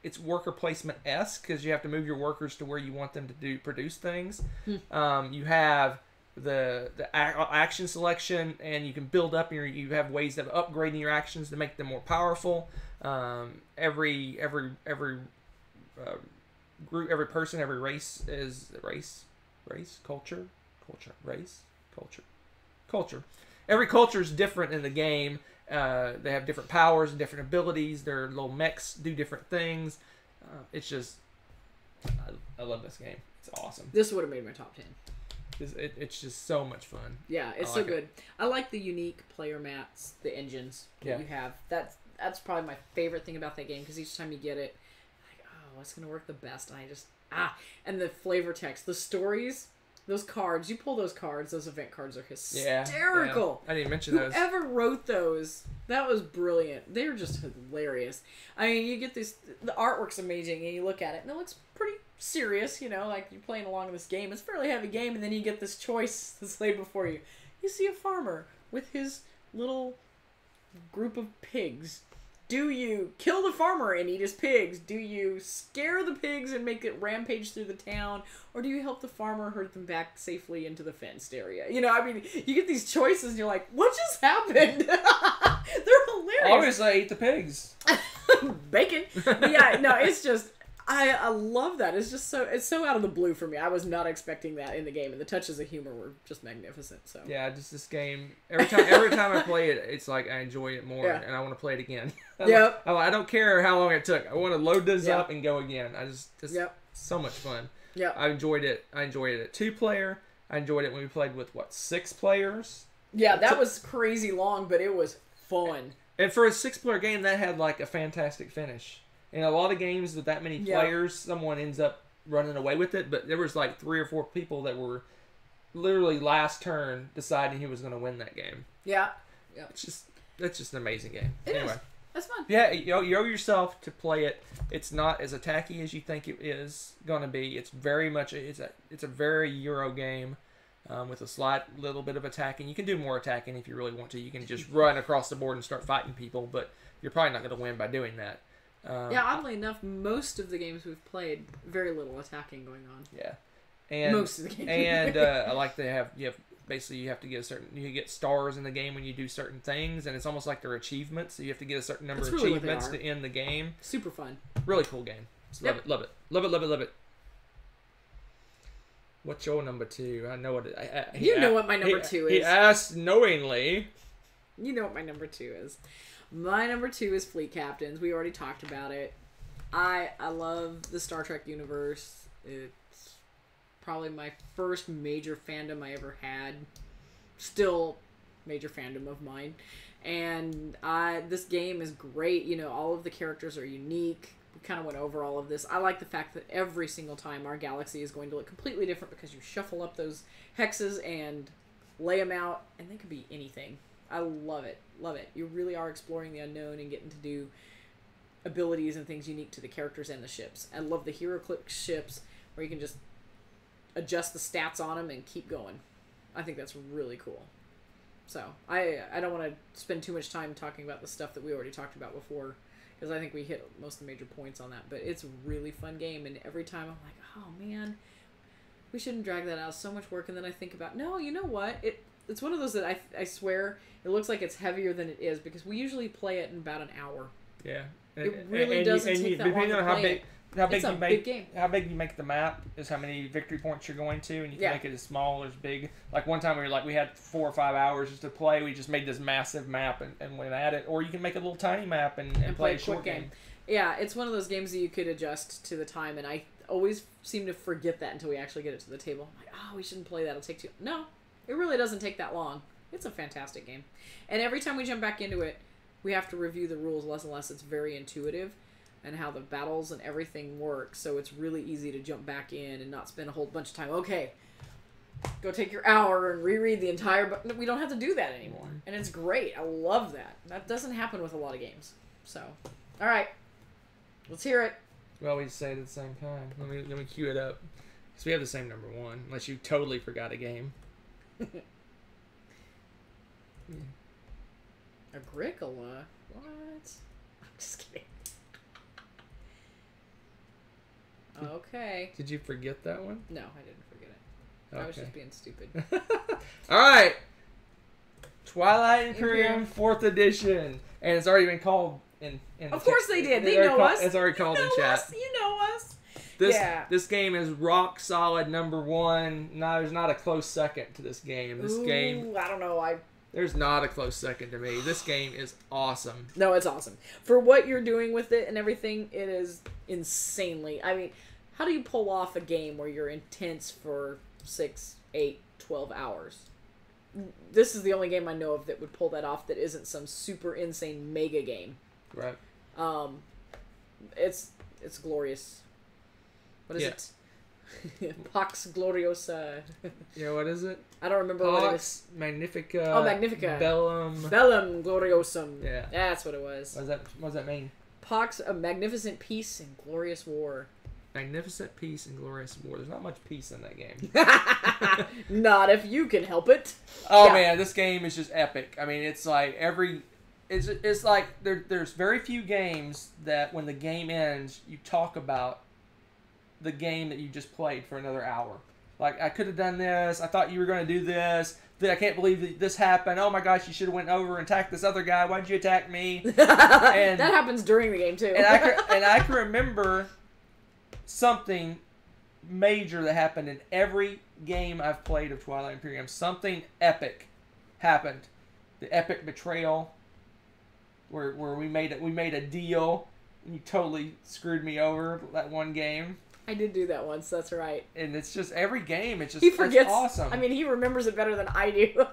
it's worker placement-esque because you have to move your workers to where you want them to produce things. You have the action selection, and you can build up. You have ways of upgrading your actions to make them more powerful. Every group, every person, every race is culture. Every culture is different in the game. They have different powers and different abilities. Their little mechs do different things. It's just, I love this game. It's awesome. This would have made my top 10. It's just so much fun. Yeah, it's so good. I like the unique player mats, the engines that you have. That's probably my favorite thing about that game, because each time you get it, like, oh, what's going to work the best? And I just, and the flavor text, the stories, those cards, you pull those cards, those event cards are hysterical. Yeah. I didn't mention those. Whoever wrote those, that was brilliant. They're just hilarious. I mean, you get this, the artwork's amazing, and you look at it, and it looks pretty serious, like you're playing along in this game. It's a fairly heavy game, and then you get this choice that's laid before you. You see a farmer with his little group of pigs. Do you kill the farmer and eat his pigs? Do you scare the pigs and make it rampage through the town? Or do you help the farmer herd them back safely into the fenced area? I mean, you get these choices and you're like, what just happened? They're hilarious. Obviously, I eat the pigs. Bacon. But yeah, no, it's just... I love that. It's so out of the blue for me. I was not expecting that in the game, and the touches of humor were just magnificent. So yeah, just this game. Every time I play it, it's like I enjoy it more, and I want to play it again. I don't care how long it took. I want to load this up and go again. It's so much fun. Yeah, I enjoyed it. I enjoyed it at 2-player. I enjoyed it when we played with 6 players. Yeah, that was crazy long, but it was fun. And for a 6-player game, that had a fantastic finish. In a lot of games with that many players, someone ends up running away with it. But there was 3 or 4 people that were literally last turn deciding who was going to win that game. Yeah. It's just an amazing game. Anyway, that's fun. Yeah, you owe yourself to play it. It's not as attacky as you think it is going to be. It's very much it's a very Euro game with a slight little bit of attacking. You can do more attacking if you really want to. You can just run across the board and start fighting people, but you're probably not going to win by doing that. Oddly enough, most of the games we've played, very little attacking going on. Yeah. And most of the game. And I like they have basically you have to get you get stars in the game when you do certain things, and it's almost like they're achievements. So you have to get a certain number of achievements to end the game. Super fun. Really cool game. Love it. Love it. Love it. Love it. Love it. What's your number 2? I know what you know what my number 2 is. He asked knowingly. You know what my number 2 is. My number 2 is Fleet Captains. We already talked about it. I love the Star Trek universe. It's probably my first major fandom I ever had. Still major fandom of mine. And this game is great. You know, all of the characters are unique. We kind of went over all of this. I like the fact that every single time our galaxy is going to look completely different because you shuffle up those hexes and lay them out, and they could be anything. I love it. Love it. You really are exploring the unknown and getting to do abilities and things unique to the characters and the ships. I love the HeroClix ships where you can just adjust the stats on them and keep going. I think that's really cool. So, I don't want to spend too much time talking about the stuff that we already talked about before, because I think we hit most of the major points on that. But it's a really fun game, and every time I'm like, oh man, we shouldn't drag that out. So much work. And then I think about, no, you know what? It's one of those that I swear it looks like it's heavier than it is, because we usually play it in about an hour. Yeah. It really doesn't take that long depending on how big you make game. How big you make the map is how many victory points you're going to, and you can make it as small or as big. Like one time we had 4 or 5 hours just to play. We just made this massive map and went at it. Or you can make a little tiny map and play a short game. Yeah, it's one of those games that you could adjust to the time, and I always seem to forget that until we actually get it to the table. I'm like, oh, we shouldn't play that. It'll take too... No, it really doesn't take that long. It's a fantastic game. And every time we jump back into it, we have to review the rules less and less. It's very intuitive and how the battles and everything work. So it's really easy to jump back in and not spend a whole bunch of time. Okay, go take your hour and reread the entire... But we don't have to do that anymore. And it's great. I love that. That doesn't happen with a lot of games. So, all right. Let's hear it. Well, we say it at the same time. Let me cue it up. Because we have the same number 1. Unless you totally forgot a game. Agricola? What? I'm just kidding. Okay. Did you forget that one? No, I didn't forget it. Okay. I was just being stupid. Alright. Twilight Imperium 4th edition. And it's already been called in of course they did. They know us. It's already called in chat. You know us. This game is rock solid number 1. No, there's not a close second to this game. This game... I don't know. There's not a close second to me. This game is awesome. No, it's awesome. For what you're doing with it and everything, it is insanely... I mean, how do you pull off a game where you're intense for 6, 8, 12 hours? This is the only game I know of that would pull that off that isn't some super insane mega game. Right. It's glorious. What is it? Pax Gloriosa. Yeah, what is it? I don't remember what it is. Magnifica. Oh, Magnifica. Bellum. Bellum Gloriosum. Yeah. That's what it was. What does that mean? Pax, a magnificent peace and glorious war. Magnificent peace and glorious war. There's not much peace in that game. Not if you can help it. Oh, yeah. Man, this game is just epic. I mean, it's like it's like there's very few games that when the game ends, you talk about the game that you just played for another hour. Like, I could have done this. I thought you were going to do this. I can't believe that this happened. Oh my gosh, you should have went over and attacked this other guy. Why'd you attack me? And that happens during the game, too. and I can remember something major that happened in every game I've played of Twilight Imperium. Something epic happened. The epic betrayal, where we made a deal, and you totally screwed me over that one game. I did do that once. That's right. And it's just every game. It's just he forgets. It's awesome. I mean, he remembers it better than I do.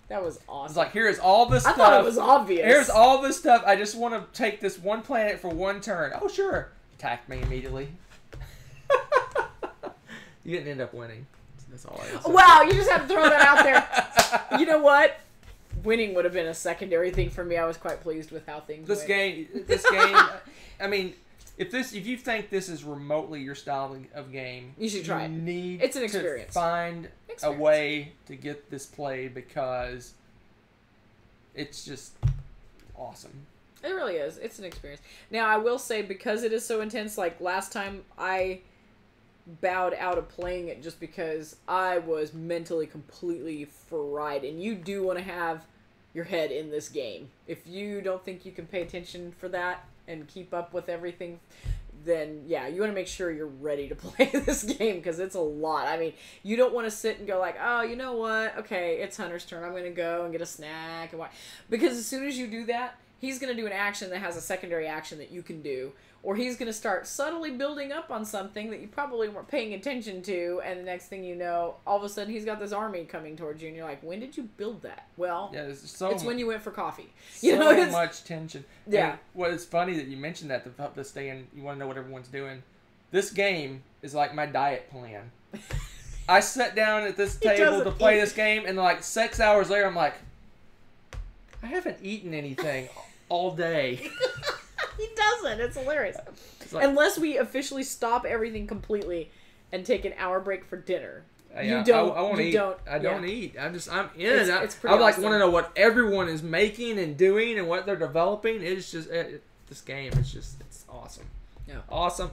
That was awesome. It's like, here's all this stuff. I thought it was obvious. Here's all this stuff. I just want to take this one planet for one turn. Oh, sure. Attack me immediately. You didn't end up winning. That's all I said. Wow, you just had to throw that out there. You know what? Winning would have been a secondary thing for me. I was quite pleased with how things went. This game, I mean, if you think this is remotely your style of game, you should try it. It's an experience. To find a way to get this played, because it's just awesome. It really is. It's an experience. Now, I will say, because it is so intense, like last time I bowed out of playing it just because I was mentally completely fried. And you do want to have your head in this game. If you don't think you can pay attention for that and keep up with everything, then yeah, you want to make sure you're ready to play this game because it's a lot. I mean, you don't want to sit and go like, oh, you know what? Okay, it's Hunter's turn. I'm going to go and get a snack and watch. Because as soon as you do that, he's going to do an action that has a secondary action that you can do. Or he's going to start subtly building up on something that you probably weren't paying attention to, and the next thing you know, all of a sudden he's got this army coming towards you, and you're like, when did you build that? Well, yeah, it's when you went for coffee. So much tension. Yeah. And what is funny that you mentioned that this day, and you want to know what everyone's doing. This game is like my diet plan. I sat down at this table to play this game, and like 6 hours later, I'm like, I haven't eaten anything all day. He doesn't. It's hilarious. It's like, unless we officially stop everything completely and take an hour break for dinner. Yeah, you don't. I won't eat. I don't eat. I'm in it. It's pretty I like awesome. want to know what everyone is making and doing and what they're developing. It's just this game. It's awesome. Yeah. Awesome.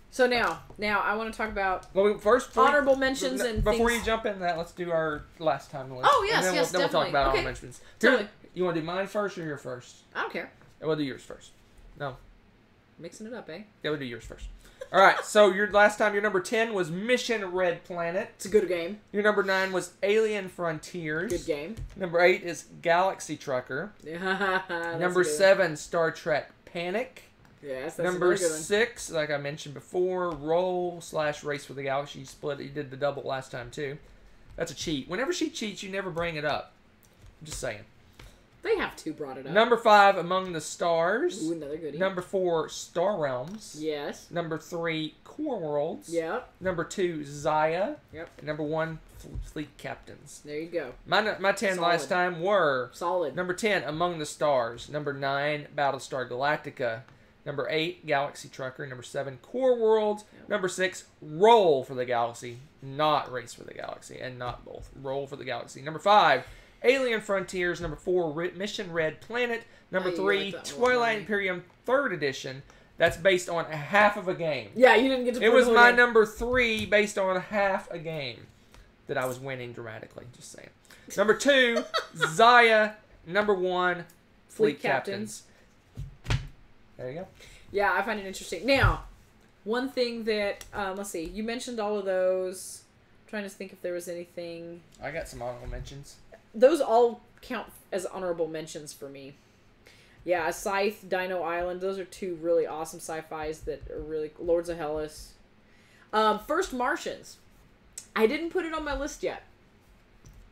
So now I want to talk about first honorable mentions and before things. you jump into that, let's do our last time list. Oh yes, and then yes, then we'll talk definitely. about Okay. honorable mentions. Totally. You want to do mine first or yours first? I don't care. We'll do yours first. No. Mixing it up, eh? Yeah, we'll do yours first. All right. So your number 10 was Mission Red Planet. It's a good game. Your number 9 was Alien Frontiers. Good game. Number 8 is Galaxy Trucker. Yeah. Number 7, Star Trek Panic. Yes, that's Number a really good one. 6, like I mentioned before, Roll/Race for the Galaxy. You split it. You did the double last time too. That's a cheat. Whenever she cheats, you never bring it up. I'm just saying. They have to brought it up. Number 5, Among the Stars. Ooh, another goodie. Number 4, Star Realms. Yes. Number 3, Core Worlds. Yep. Number 2, Zaya. Yep. And number 1, Fleet Captains. There you go. My 10 Solid. last time were Solid. number 10, Among the Stars. Number 9, Battlestar Galactica. Number 8, Galaxy Trucker. Number 7, Core Worlds. Yep. Number 6, Roll for the Galaxy. Not Race for the Galaxy. And not both. Roll for the Galaxy. Number 5, Alien Frontiers. Number 4, Mission Red Planet. Number 3, like that one, Twilight right? Imperium 3rd Edition. That's based on half of a game. Yeah, you didn't get to play It was the whole my game. number 3 based on half a game that I was winning dramatically. Just saying. Number 2, Zaya. Number 1, Fleet Captains. There you go. Yeah, I find it interesting. Now, one thing that, let's see, you mentioned all of those. I'm trying to think if there was anything. I got some honorable mentions. Those all count as honorable mentions for me. Yeah, Scythe, Dino Island, those are two really awesome sci-fis that are really... Lords of Hellas. First Martians. I didn't put it on my list yet.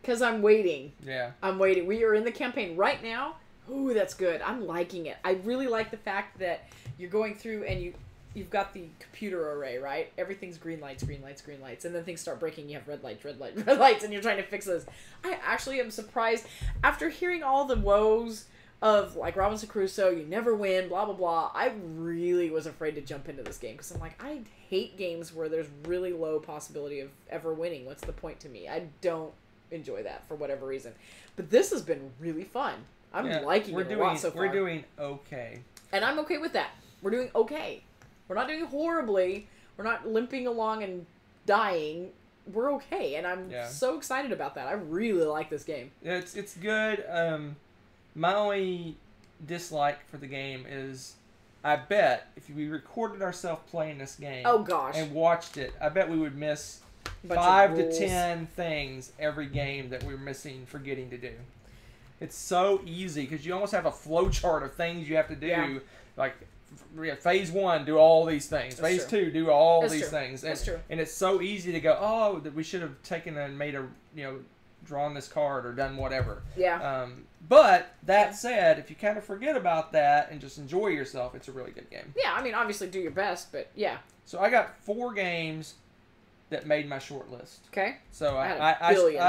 Because I'm waiting. Yeah. I'm waiting. We are in the campaign right now. Ooh, that's good. I'm liking it. I really like the fact that you're going through and you've got the computer array, right? Everything's green lights, green lights, green lights. And then things start breaking. You have red lights, red lights, red lights. And you're trying to fix those. I actually am surprised. After hearing all the woes of, like, Robinson Crusoe, you never win, blah, blah, blah. I really was afraid to jump into this game. Because I'm like, I hate games where there's really low possibility of ever winning. What's the point to me? I don't enjoy that for whatever reason. But this has been really fun. I'm liking it a lot so far. We're doing okay. And I'm okay with that. We're doing okay. We're not doing horribly. We're not limping along and dying. We're okay. And I'm so excited about that. I really like this game. It's good. My only dislike for the game is I bet if we recorded ourselves playing this game and watched it, I bet we would miss 5 to 10 things every game that we're missing, forgetting to do. It's so easy because you almost have a flow chart of things you have to do. Yeah. Like phase 1, do all these things. That's phase true. 2, do all That's these true. things. And, That's true. And it's so easy to go, oh, that we should have taken and made a, drawn this card or done whatever. Yeah. But that said, if you kind of forget about that and just enjoy yourself, it's a really good game. Yeah, I mean, obviously do your best, but yeah. So I got 4 games that made my short list. Okay. So I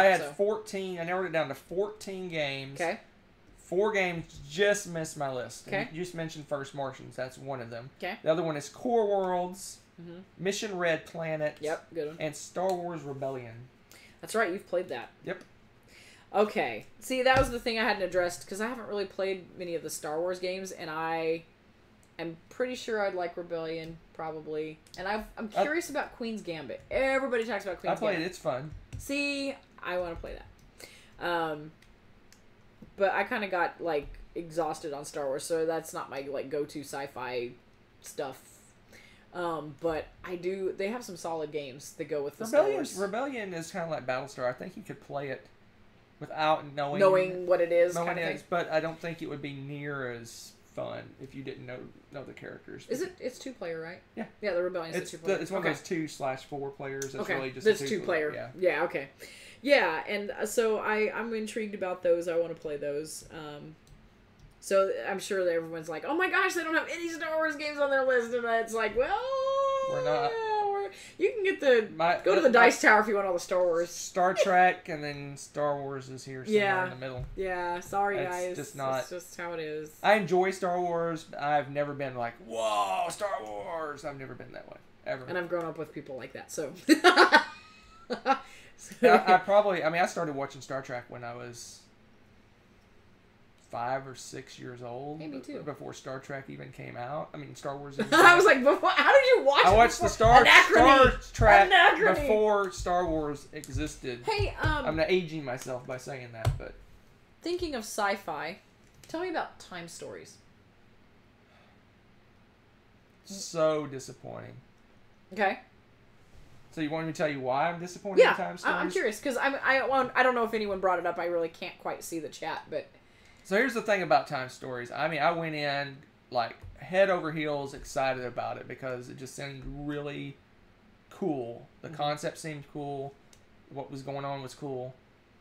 had 14. I narrowed it down to 14 games. Okay. 4 games just missed my list. Okay. You just mentioned First Martians. That's one of them. Okay. The other one is Core Worlds, Mm-hmm. Mission Red Planet. Yep, good one. And Star Wars Rebellion. That's right, you've played that. Yep. Okay. See, that was the thing I hadn't addressed, because I haven't really played many of the Star Wars games, and I I'm pretty sure I'd like Rebellion, probably. And I'm curious about Queen's Gambit. Everybody talks about Queen's Gambit. I played it. It's fun. See, I want to play that. But I kind of got, like, exhausted on Star Wars, so that's not my, like, go-to sci-fi stuff. But I do... They have some solid games that go with the Star Wars. Rebellion is kind of like Battlestar. I think you could play it without knowing what it is, kind of thing. But I don't think it would be near as fun if you didn't know the characters. Is it? It's 2-player, right? Yeah. Yeah, the Rebellion is 2-player. It's one of those 2/4 players. It's really just it's a 2-player. Yeah, okay. Yeah, and so I'm intrigued about those. I want to play those. So I'm sure that everyone's like, oh my gosh, they don't have any Star Wars games on their list. And it's like, well... We're not... You can get go to the Dice Tower if you want all the Star Wars. Star Trek and then Star Wars is here somewhere in the middle. Yeah, sorry guys. It's just not... It's just how it is. I enjoy Star Wars, but I've never been like, whoa, Star Wars. I've never been that way, ever. And I've grown up with people like that, so... I started watching Star Trek when I was 5 or 6 years old. Hey, me too. Before Star Trek even came out. I mean, Star Wars. I was like, how did you watch it? I watched the Star Trek before Star Wars existed. Hey, I'm not aging myself by saying that, but thinking of sci-fi, tell me about Time Stories. So disappointing. Okay. So you want me to tell you why I'm disappointed in Time Stories? I'm curious because I don't know if anyone brought it up. I really can't quite see the chat, but. So here's the thing about Time Stories. I mean, I went in like head over heels excited about it because it just seemed really cool. The concept seemed cool. What was going on was cool.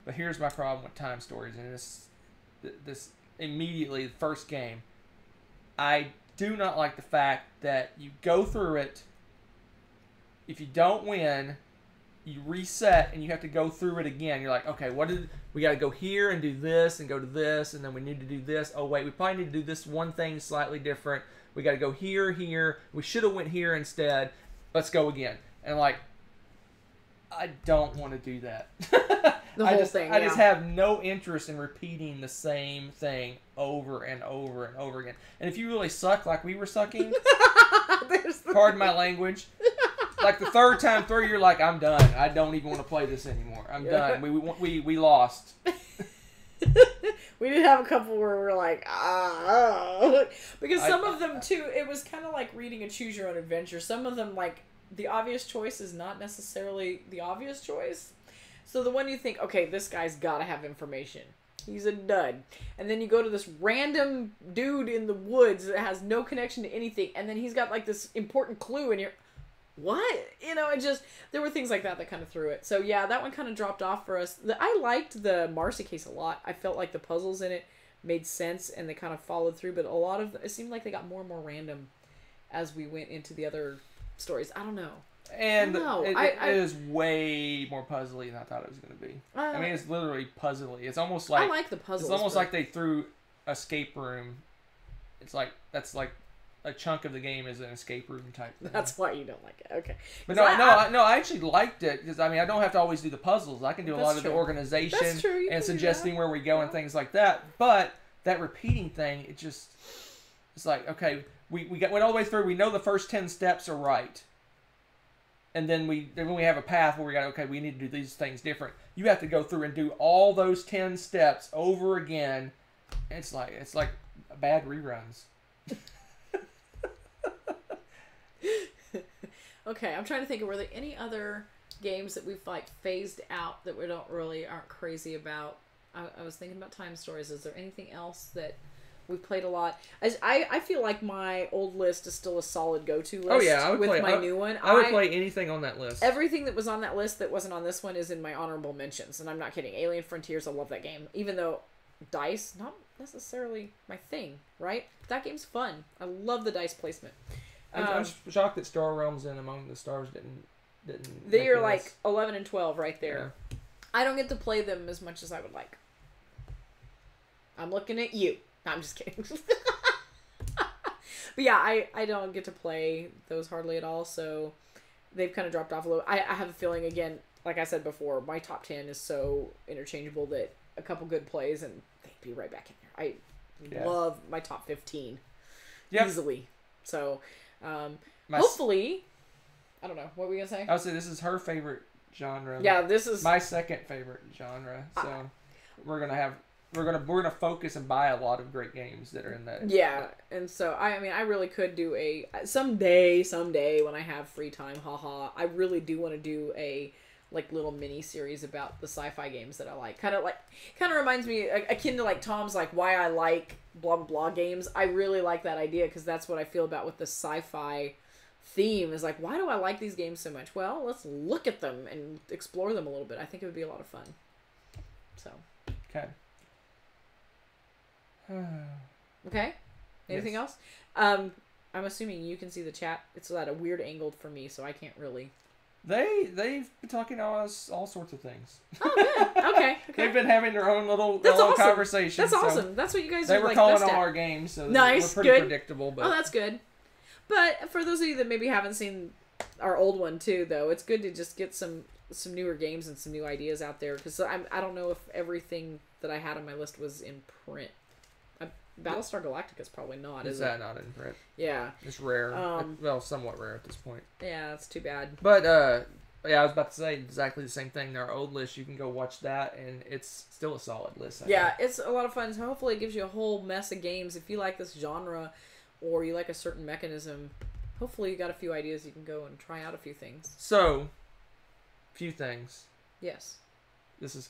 But here's my problem with Time Stories, and this immediately the first game. I do not like the fact that you go through it. If you don't win, you reset and you have to go through it again. You're like, okay, we got to go here and do this and go to this, and then we need to do this. Oh wait, we probably need to do this one thing slightly different. We got to go here. We should have went here instead. Let's go again. And like, I don't want to do that. I just have no interest in repeating the same thing over and over and over again. And if you really suck like we were sucking, pardon my language. Like the third time through, you're like, I'm done. I don't even want to play this anymore. I'm done. We lost. We did have a couple where we were like, because some of them too, it was kind of like reading a choose your own adventure. Some of them, like the obvious choice is not necessarily the obvious choice. So the one you think, okay, this guy's got to have information. He's a dud. And then you go to this random dude in the woods that has no connection to anything, and then he's got like this important clue, and you're. What? There were things like that kind of threw it. So yeah, that one kind of dropped off for us. I liked the Marcy case a lot. I felt like the puzzles in it made sense and they kind of followed through, but a lot of it seemed like they got more and more random as we went into the other stories. I don't know. And it is way more puzzly than I thought it was going to be. I mean, it's literally puzzly. It's almost like... I like the puzzles. It's almost like they threw escape room. It's like... That's like... A chunk of the game is an escape room type thing. That's why you don't like it. Okay. But I actually liked it because I mean I don't have to always do the puzzles. I can do a lot of the organization and suggesting where we go and things like that. But that repeating thing, it's like okay, we went all the way through. We know the first 10 steps are right, and then we have a path where we need to do these things different. You have to go through and do all those 10 steps over again. It's like bad reruns. Okay, I'm trying to think. Were there any other games that we've like phased out that we aren't crazy about? I was thinking about Time Stories. Is there anything else that we've played a lot? I feel like my old list is still a solid go-to list. Oh yeah, I would with my new one. I would play anything on that list. Everything that was on that list that wasn't on this one is in my honorable mentions, and I'm not kidding. Alien Frontiers, I love that game. Even though dice, not necessarily my thing, right? That game's fun. I love the dice placement. I'm shocked that Star Realms and Among the Stars didn't. They are like 11 and 12 right there. Yeah. I don't get to play them as much as I would like. I'm looking at you. No, I'm just kidding. But yeah, I don't get to play those hardly at all, so they've kind of dropped off a little. I have a feeling, again, like I said before, my top 10 is so interchangeable that a couple good plays and they'd be right back in there. I love my top 15 easily. So, My, hopefully, I don't know. What were we gonna say? I would say this is her favorite genre. Yeah, this is my second favorite genre. So we're gonna focus and buy a lot of great games that are in that. Yeah, and so I mean, I really could do a someday when I have free time. Haha, I really do want to do a like little mini series about the sci-fi games that I like. Kind of reminds me akin to like Tom's like why I like blah blah blah games. I really like that idea because that's what I feel about with the sci-fi theme is like why do I like these games so much? Well, let's look at them and explore them a little bit. I think it would be a lot of fun. So. Okay. Okay. Anything Yes. else? I'm assuming you can see the chat. It's at a weird angle for me, so I can't really. They've been talking to us all sorts of things. Oh, good. Okay. They've been having their own little awesome. conversations. That's so awesome. That's what you guys they are were like calling best all at. our games, so Nice, we're pretty good. predictable. But Oh, that's good. But for those of you that maybe haven't seen our old one too, though, it's good to just get some newer games and some new ideas out there because I don't know if everything that I had on my list was in print. Battlestar Galactica is probably not. Is that not in print? Yeah. It's rare. Well, somewhat rare at this point. Yeah, that's too bad. But yeah, I was about to say exactly the same thing. Our old list, you can go watch that, and it's still a solid list. I think. It's a lot of fun. So hopefully it gives you a whole mess of games. If you like this genre or you like a certain mechanism, hopefully you got a few ideas you can go and try out a few things. So, few things. Yes. This is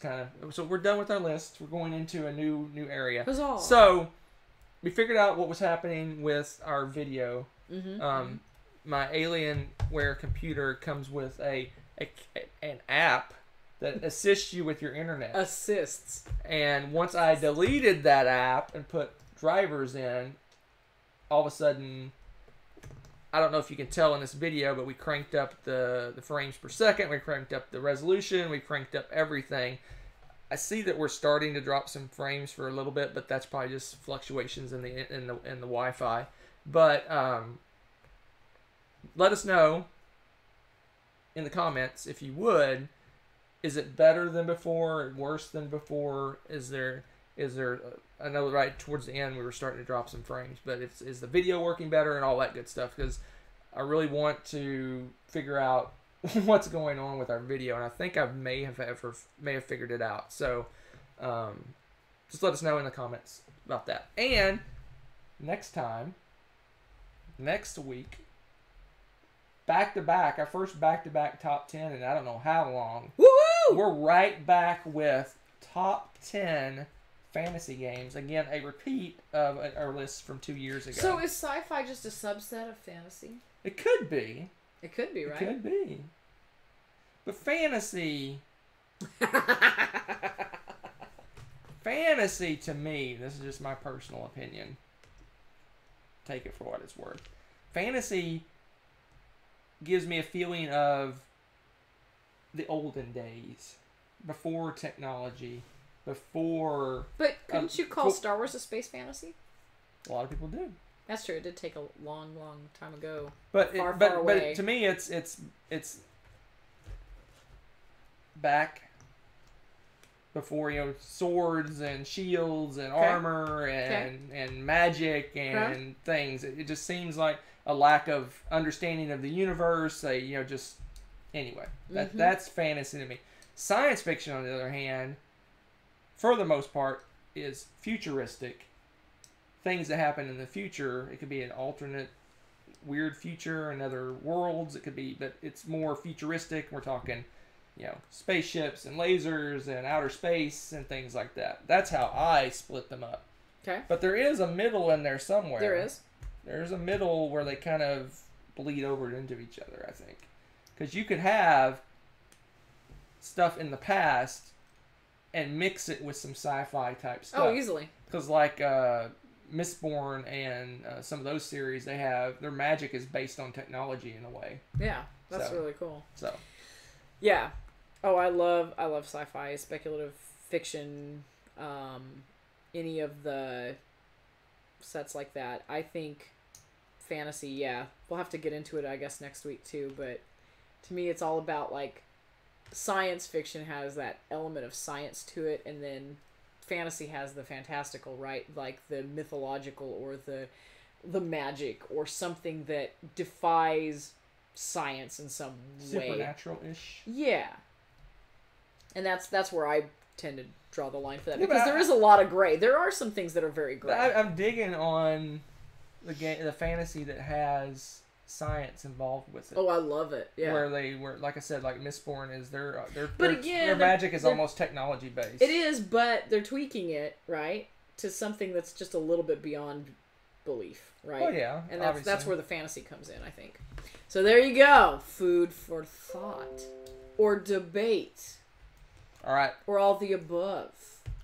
so we're done with our list. We're going into a new area. Huzzah. So, we figured out what was happening with our video. Mm-hmm. My Alienware computer comes with an app that assists you with your internet. Assists. And once I deleted that app and put drivers in, all of a sudden, I don't know if you can tell in this video, but we cranked up the frames per second, we cranked up the resolution, we cranked up everything. I see that we're starting to drop some frames for a little bit, but that's probably just fluctuations in the Wi-Fi. But let us know in the comments if you would. Is it better than before? Worse than before? Is there? I know right towards the end we were starting to drop some frames, but is the video working better and all that good stuff? Because I really want to figure out what's going on with our video, and I think I may have figured it out. So just let us know in the comments about that. And next week, back-to-back, our first back-to-back top 10 in I don't know how long. Woo-hoo! We're right back with top 10 fantasy games. Again, a repeat of our list from 2 years ago. So is sci-fi just a subset of fantasy? It could be. It could be, right? It could be. But fantasy to me, this is just my personal opinion. Take it for what it's worth. Fantasy gives me a feeling of the olden days, before technology, before... But couldn't you call Star Wars a space fantasy? A lot of people do. That's true. It did take a long, long time ago. But far but away. To me, it's back before, swords and shields and armor and magic and things. It just seems like a lack of understanding of the universe. Anyway, that's fantasy to me. Science fiction, on the other hand, for the most part, is futuristic. Things that happen in the future. It could be an alternate weird future in other worlds. It could be, but it's more futuristic. We're talking, spaceships and lasers and outer space and things like that. That's how I split them up. Okay. But there is a middle in there somewhere. There is. There's a middle where they kind of bleed over into each other, I think. Because you could have stuff in the past and mix it with some sci-fi type stuff. Oh, easily. Because like Mistborn and some of those series, their magic is based on technology in a way. Yeah, that's really cool. So, yeah. Oh, I love sci-fi, speculative fiction, any of the sets like that. I think fantasy, yeah. We'll have to get into it, I guess, next week too, but to me it's all about like science fiction has that element of science to it, and then fantasy has the fantastical, right? Like the mythological or the the magic or something that defies science in some way. Supernatural-ish. Yeah. And that's where I tend to draw the line for that. Yeah, because there is a lot of gray. There are some things that are very gray. I'm digging on the fantasy that has science involved with it. Oh, I love it. Yeah. Where like I said, like Mistborn is their again, magic is almost technology based. It is, but they're tweaking it, right, to something that's just a little bit beyond belief, right? Oh yeah. And that's where the fantasy comes in, I think. So there you go. Food for thought. Or debate. All right. Or all the above.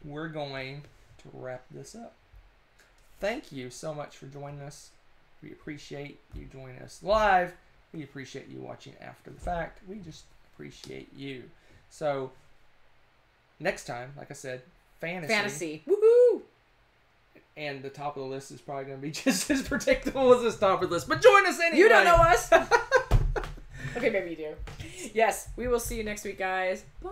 We're going to wrap this up. Thank you so much for joining us. We appreciate you joining us live. We appreciate you watching after the fact. We just appreciate you. So, next time, like I said, fantasy. Woohoo! And the top of the list is probably going to be just as predictable as this top of the list. But join us anyway. You don't know us. Okay, maybe you do. Yes, we will see you next week, guys. Bye.